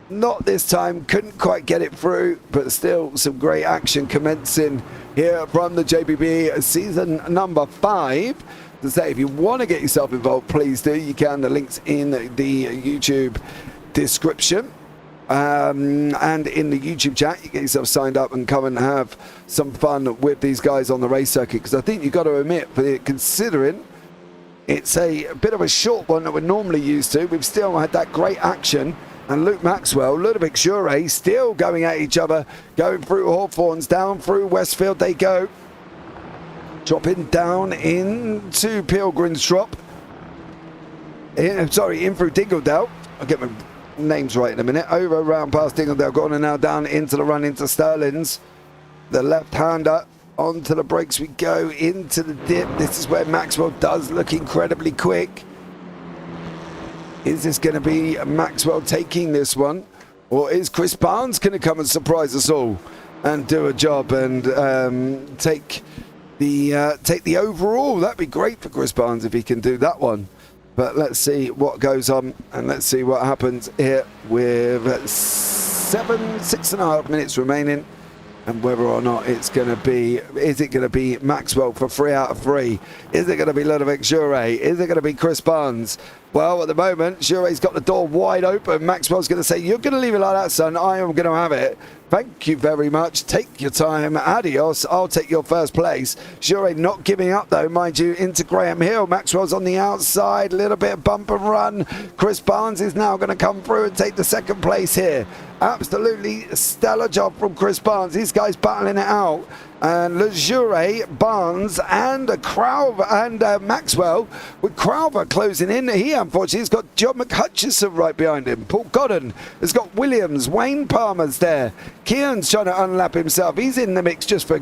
not this time. Couldn't quite get it through, but still some great action commencing here from the JPB season number 5. To say, if you want to get yourself involved, please do. You can. The link's in the YouTube description. And in the YouTube chat, you get yourself signed up and come and have some fun with these guys on the race circuit. Because I think you've got to admit, considering it's a bit of a short one that we're normally used to, we've still had that great action. And Luke Maxwell, Ludovic Jure still going at each other, going through Hawthorns, down through Westfield they go. Dropping down into Pilgrim's Drop. In through Dingledale. I'll get my names right in a minute. Over around past Dingledale, going and now down into the run into Sterling's. The left-hander onto the brakes we go, into the dip. This is where Maxwell does look incredibly quick. Is this going to be Maxwell taking this one, or is Chris Barnes going to come and surprise us all and do a job and take the overall? That'd be great for Chris Barnes if he can do that one. But let's see what goes on, and let's see what happens here with 6.5 minutes remaining, and whether or not it's going to be, is it going to be Maxwell for 3 out of 3? Is it going to be Ludovic Jure? Is it going to be Chris Barnes? Well, at the moment, Jure's got the door wide open. Maxwell's going to say, you're going to leave it like that, son. I am going to have it. Thank you very much. Take your time. Adios. I'll take your first place. Jure not giving up, though, mind you, into Graham Hill. Maxwell's on the outside. A little bit of bump and run. Chris Barnes is now going to come through and take the second place here. Absolutely stellar job from Chris Barnes. These guys battling it out. And Jure, Barnes, and Crowther and Maxwell, with Crowther closing in. He unfortunately has got John McHutchison right behind him. Paul Godden has got Williams. Wayne Palmer's there. Kean's trying to unlap himself. He's in the mix just for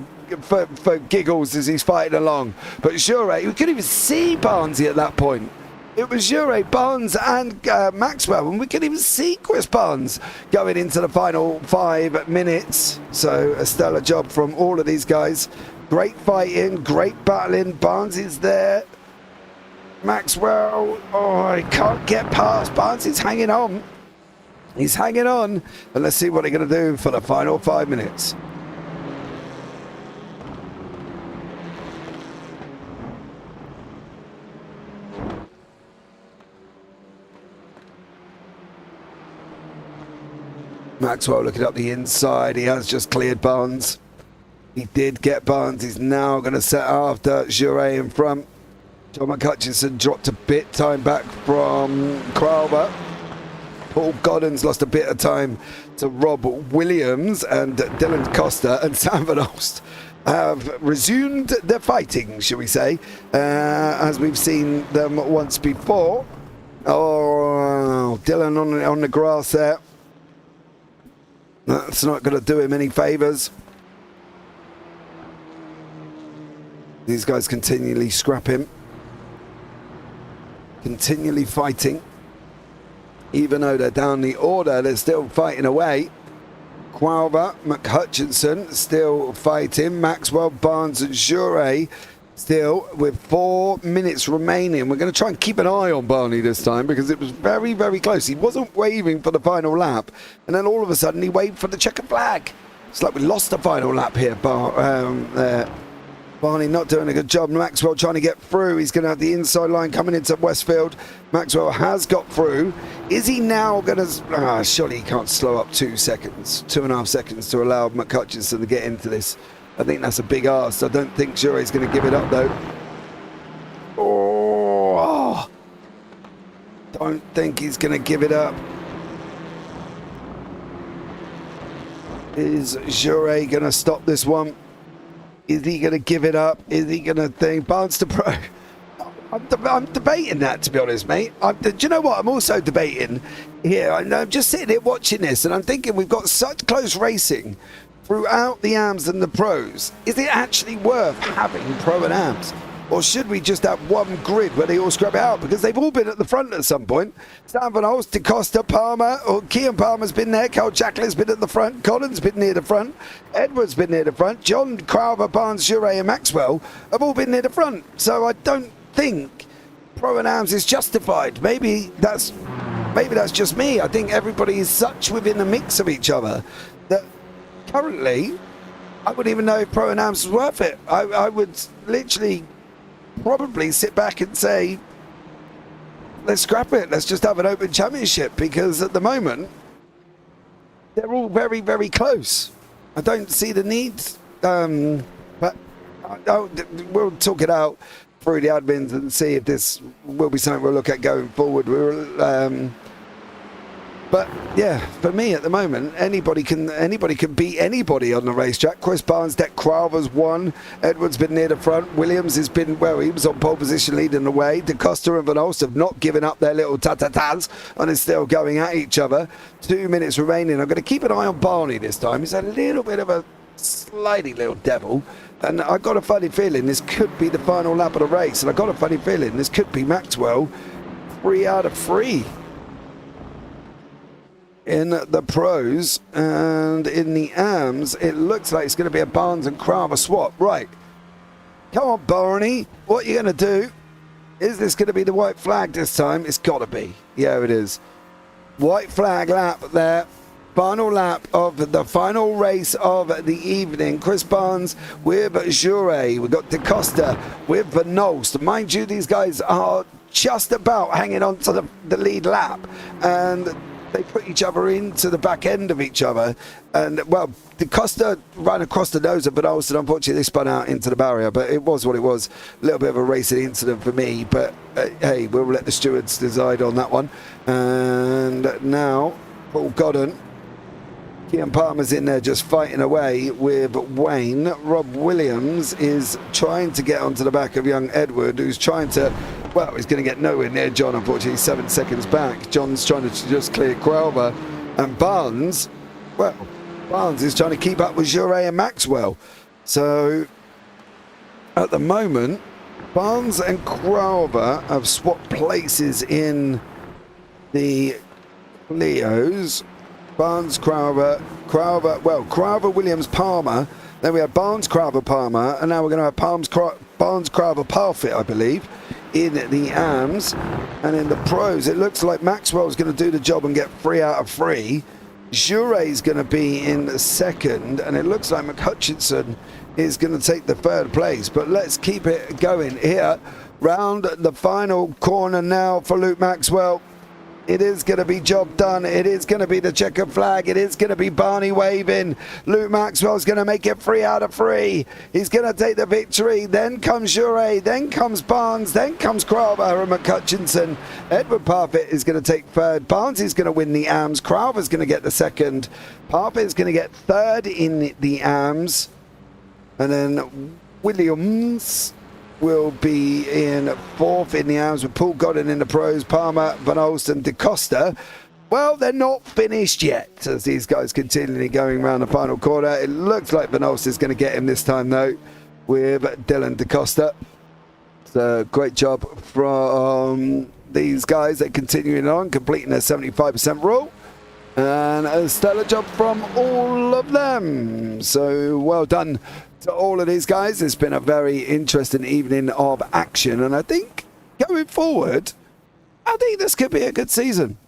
giggles as he's fighting along. But Jure, we couldn't even see Barnesy at that point. It was Jure, Barnes and Maxwell, and we couldn't even see Chris Barnes going into the final 5 minutes. So a stellar job from all of these guys. Great fighting, great battling. Barnes is there. Maxwell, oh, he can't get past. Barnes is hanging on. He's hanging on. And let's see what they're going to do for the final 5 minutes. Maxwell looking up the inside. He has just cleared Barnes. He did get Barnes. He's now going to set after Jure in front. John McHutchison dropped a bit time back from Crowther. Paul Godden's lost a bit of time to Rob Williams, and Dylan Costa and Sam Van Olst have resumed their fighting, shall we say, as we've seen them once before. Oh, Dylan on the grass there. That's not going to do him any favours. These guys continually scrapping. Continually fighting. Even though they're down the order, they're still fighting away. Crowther, McHutchison still fighting. Maxwell, Barnes and Jure still with 4 minutes remaining. We're going to try and keep an eye on Barney this time because it was very, very close. He wasn't waving for the final lap, and then all of a sudden he waved for the checkered flag. It's like we lost the final lap here. Barney not doing a good job. Maxwell trying to get through. He's going to have the inside line coming into Westfield. Maxwell has got through. Is he now going to... surely he can't slow up 2 seconds, 2.5 seconds to allow McHutchison to get into this. I think that's a big ask. I don't think Jure's going to give it up, though. Oh, don't think he's going to give it up. Is Jure going to stop this one? Is he going to give it up? Is he going to think Barnes to Pro? I'm debating that, to be honest, mate. Do you know what? I'm also debating here. I'm just sitting here watching this, and I'm thinking we've got such close racing throughout the AMs and the pros. Is it actually worth having pro and AMs? Or should we just have one grid where they all scrap it out? Because they've all been at the front at some point. Stan Van Holst, DeCosta, Palmer, or Kean Palmer's been there. Carl Jacqueline's been at the front. Collins been near the front. Edwards been near the front. John, Crowther, Barnes, Jure and Maxwell have all been near the front. So I don't think pro and AMs is justified. Maybe that's just me. I think everybody is such within the mix of each other that currently I wouldn't even know if pro and AMs was worth it. I would literally probably sit back and say, let's scrap it. Let's just have an open championship, because at the moment they're all very, very close. I don't see the need, but we'll talk it out through the admins and see if this will be something we'll look at going forward. But yeah, for me at the moment, anybody can beat anybody on the racetrack. Chris Barnes, Deck Crowther's won. Edwards been near the front. Williams has been, well, he was on pole position leading the way. DeCosta and Van Holst have not given up their little ta-ta-tas and is still going at each other. 2 minutes remaining. I'm going to keep an eye on Barney this time. He's a little bit of a slidey little devil. And I've got a funny feeling this could be the final lap of the race. And I've got a funny feeling this could be Maxwell 3 out of 3. In the pros, and in the AMs, it looks like it's going to be a Barnes and Crowther swap. Right. Come on, Barney. What are you going to do? Is this going to be the white flag this time? It's got to be. Yeah, it is. White flag lap there. Final lap of the final race of the evening. Chris Barnes with Jure. We've got DeCosta with Van Holst. Mind you, these guys are just about hanging on to the lead lap, and they put each other into the back end of each other. And, well, De Costa ran across the nose of Van Olsen. Unfortunately, they spun out into the barrier, but it was what it was. A little bit of a racing incident for me, but hey, we'll let the stewards decide on that one. And now, Paul Godden, Kian Palmer's in there just fighting away with Wayne. Rob Williams is trying to get onto the back of young Edward, who's trying to, well, he's going to get nowhere near John, unfortunately, 7 seconds back. John's trying to just clear Crowther. And Barnes, well, Barnes is trying to keep up with Juret and Maxwell. So, at the moment, Barnes and Crowther have swapped places in the Clios. Barnes, Crowther, Crowther, Williams, Palmer. Then we have Barnes, Crowther, Palmer. And now we're going to have Barnes, Crowther, Parfitt, I believe, in the AMs. And in the pros, it looks like Maxwell's going to do the job and get 3 out of 3. Juret's going to be in second. And it looks like McHutchinson is going to take the 3rd place. But let's keep it going here. Round the final corner now for Luke Maxwell. It is going to be job done. It is going to be the checkered flag. It is going to be Barney waving. Luke Maxwell's going to make it 3 out of 3. He's going to take the victory. Then comes Juret. Then comes Barnes. Then comes Crowther and McHutchinson. Edward Parfitt is going to take 3rd. Barnes is going to win the AMs. Crowther's going to get the 2nd. Parfitt is going to get 3rd in the AMs. And then Williams will be in 4th in the AMs with Paul Godden in the pros, Palmer, Van Olsen, De Costa. Well, they're not finished yet as these guys continually going around the final corner. It looks like Van Olsen is going to get him this time, though, with Dylan De Costa. So, great job from these guys. They're continuing on, completing their 75% rule. And a stellar job from all of them. So, well done to all of these guys. It's been a very interesting evening of action, and I think going forward, I think this could be a good season.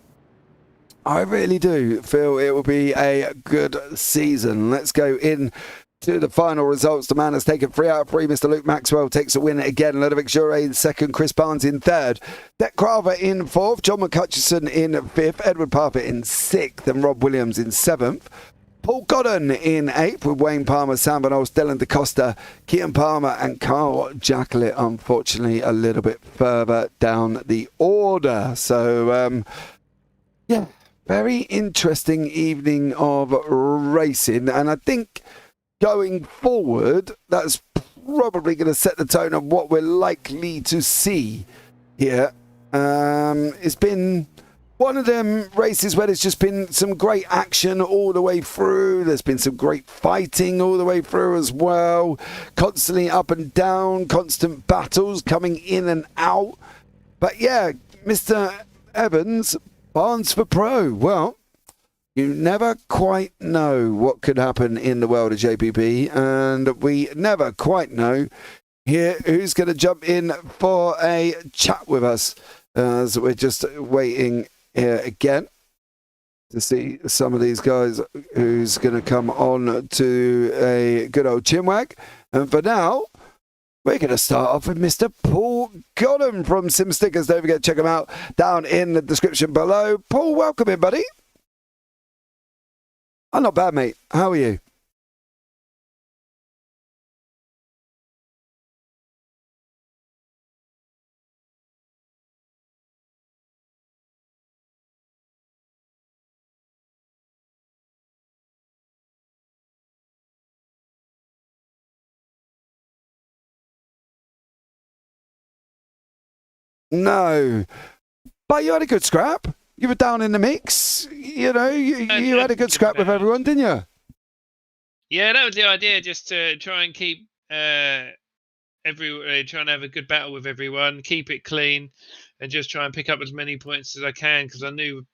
I really do feel it will be a good season. Let's go in to the final results. The man has taken 3 out of 3. Mr. Luke Maxwell takes a win again. Ludovic Juret in 2nd. Chris Barnes in 3rd. Dec Crowther in 4th. John McHutchison in 5th. Edward Parfitt in 6th. And Rob Williams in 7th. Paul Godden in 8th with Wayne Palmer, Sam Van Olsen, Dylan De Costa, Kian Palmer and Carl Jacklett, unfortunately a little bit further down the order. So, yeah, very interesting evening of racing. And I think going forward, that's probably going to set the tone of what we're likely to see here. It's been one of them races where there's just been some great action all the way through. There's been some great fighting all the way through as well. Constantly up and down, constant battles coming in and out. But yeah, Mr. Evans, Barnes for Pro. Well, you never quite know what could happen in the world of JPB, and we never quite know here who's going to jump in for a chat with us, as we're just waiting here again to see some of these guys who's going to come on to a good old chinwag. And for now, we're going to start off with Mr. Paul Godden from Sim Stickers. Don't forget to check him out down in the description below. Paul, welcome in, buddy. I'm not bad, mate. How are you? No. But you had a good scrap. You were down in the mix. You know, you had a good scrap with everyone, didn't you? Yeah, that was the idea, just to try and keep trying to have a good battle with everyone, keep it clean, and just try and pick up as many points as I can, because I knew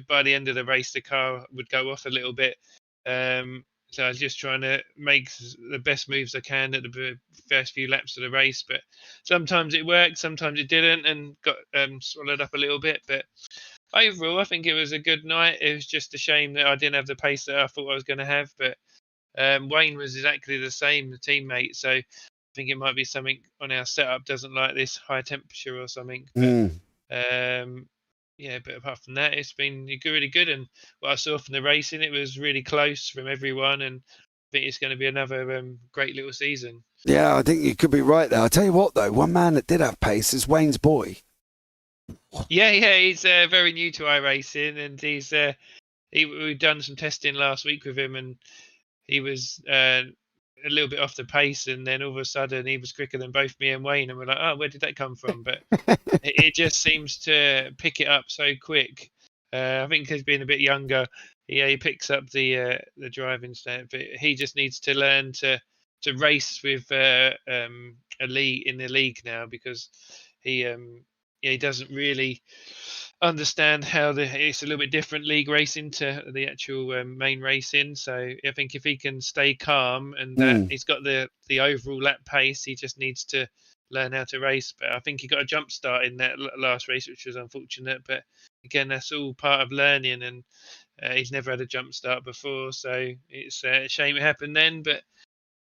by the end of the race the car would go off a little bit. So I was just trying to make the best moves I can at the first few laps of the race. But sometimes it worked, sometimes it didn't, and got swallowed up a little bit. But overall, I think it was a good night. It was just a shame that I didn't have the pace that I thought I was going to have. But Wayne was exactly the same, the teammate. So I think it might be something on our setup doesn't like this high temperature or something. But, but apart from that, it's been really good. And what I saw from the racing, it was really close from everyone, and I think it's going to be another great little season. Yeah, I think you could be right there. I'll tell you what, though, one man that did have pace is Wayne's boy. Yeah, he's very new to iRacing, and we've done some testing last week with him, and he was a little bit off the pace, and then all of a sudden he was quicker than both me and Wayne, and we're like, oh, where did that come from? But it just seems to pick it up so quick. I think he's being a bit younger. He picks up the driving stat, but he just needs to learn to race with a league in the league now, because he doesn't really understand how it's a little bit different league racing to the actual main racing. So I think if he can stay calm and that he's got the overall lap pace, he just needs to learn how to race. But I think he got a jump start in that last race, which was unfortunate. But again, that's all part of learning, and he's never had a jump start before, so it's a shame it happened then. But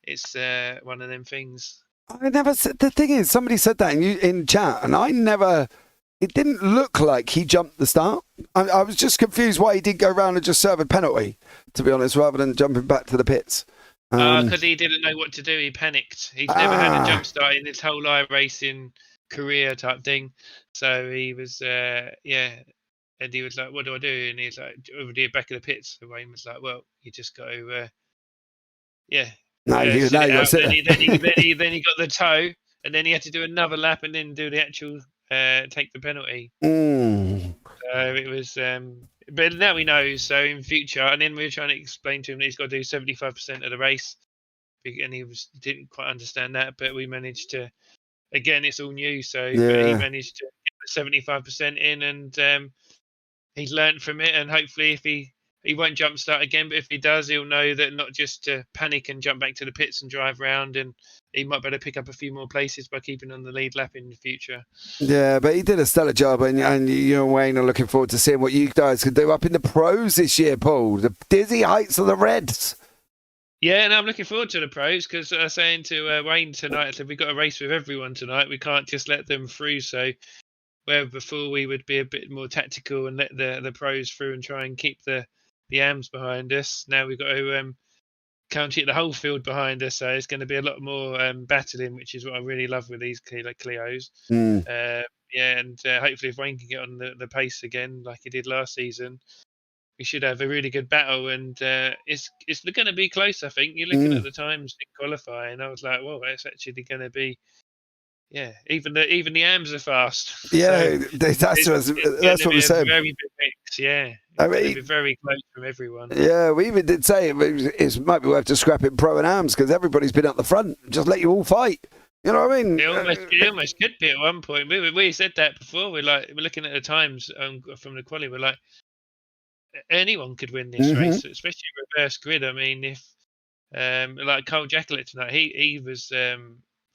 it's one of them things. I never said. The thing is, somebody said that in chat, and I never. It didn't look like he jumped the start. I was just confused why he did go round and just serve a penalty, to be honest, rather than jumping back to the pits. Because he didn't know what to do. He panicked. He's never had a jump start in his whole iRacing career type thing. So he was, and he was like, what do I do? And he's like, over the back of the pits. And Wayne was like, well, you just go, No, then he got the toe, and then he had to do another lap and then do the actual take the penalty. So it was, but now he knows. So in future, and then we were trying to explain to him that he's got to do 75% of the race, and he didn't quite understand that. But we managed to. Again, it's all new, so but he managed to get the 75% in, and he's learned from it. And hopefully, if he won't jump start again, but if he does, he'll know that not just to panic and jump back to the pits and drive round, and he might better pick up a few more places by keeping on the lead lap in the future. Yeah, but he did a stellar job, and you and Wayne are looking forward to seeing what you guys can do up in the pros this year, Paul. The dizzy heights of the Reds. Yeah, and I'm looking forward to the pros, because I was saying to Wayne tonight, I said we've got to race with everyone tonight. We can't just let them through. So where before we would be a bit more tactical and let the pros through and try and keep the AMs behind us, now we've got to counter the whole field behind us. So it's going to be a lot more battling, which is what I really love with these Clios. And hopefully if Wayne can get on the pace again like he did last season, we should have a really good battle, and it's going to be close. I think you're looking at the times in qualifying. I was like, well, it's actually going to be, even the AMs are fast. Yeah, so that's what we're saying. Very big mix, yeah. I mean, it'll be very close from everyone. Yeah, we even did say it might be worth just scrapping pro and AMs, because everybody's been up the front. Just let you all fight. You know what I mean? It almost could be at one point. We said that before. We're looking at the times from the quali. We're like, anyone could win this race, especially reverse grid. I mean, if like Cole Jacklett tonight, he was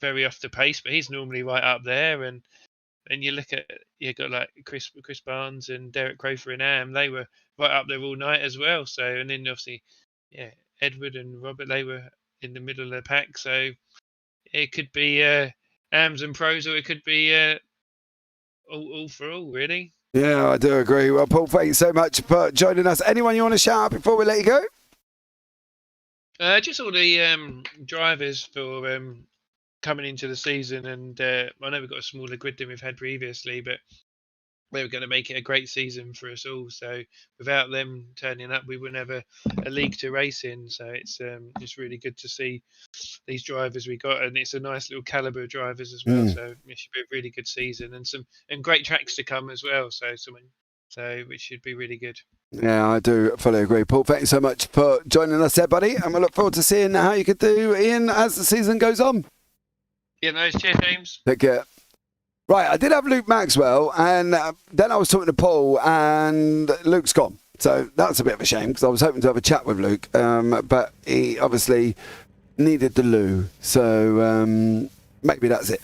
very off the pace, but he's normally right up there. And you look at, you got like Chris Barnes and Derek Crofer and Am, they were right up there all night as well. So, and then obviously, Edward and Robert, they were in the middle of the pack. So it could be AMs and pros, or it could be all for all, really. Yeah, I do agree. Well, Paul, thank you so much for joining us. Anyone you want to shout out before we let you go? Just all the drivers for coming into the season, and I know we've got a smaller grid than we've had previously, but they were going to make it a great season for us all. So without them turning up, we wouldn't have a league to race in. So it's just really good to see these drivers we got, and it's a nice little caliber of drivers as well. So it should be a really good season, and great tracks to come as well. So which should be really good. Yeah, I do fully agree. Paul, thank you so much for joining us there, buddy, and we look forward to seeing how you could do, Ian, as the season goes on. Yeah, nice. Cheers, James. Take care. Right, I did have Luke Maxwell, and then I was talking to Paul, and Luke's gone. So that's a bit of a shame, because I was hoping to have a chat with Luke, but he obviously needed the loo. So maybe that's it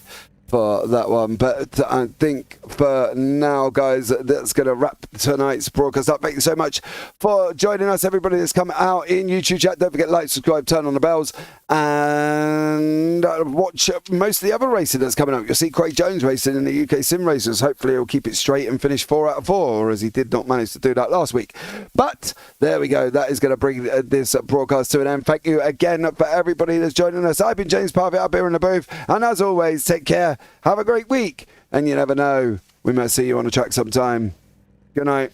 for that one. But I think for now, guys, that's going to wrap tonight's broadcast up. Thank you so much for joining us, everybody that's come out in YouTube chat. Don't forget, like, subscribe, turn on the bells. And watch most of the other racing that's coming up. You'll see Craig Jones racing in the UK Sim Racers. Hopefully he'll keep it straight and finish 4 out of 4, as he did not manage to do that last week. But there we go. That is going to bring this broadcast to an end. Thank you again for everybody that's joining us. I've been James Parfitt up here in the booth. And as always, take care. Have a great week. And you never know, we might see you on the track sometime. Good night.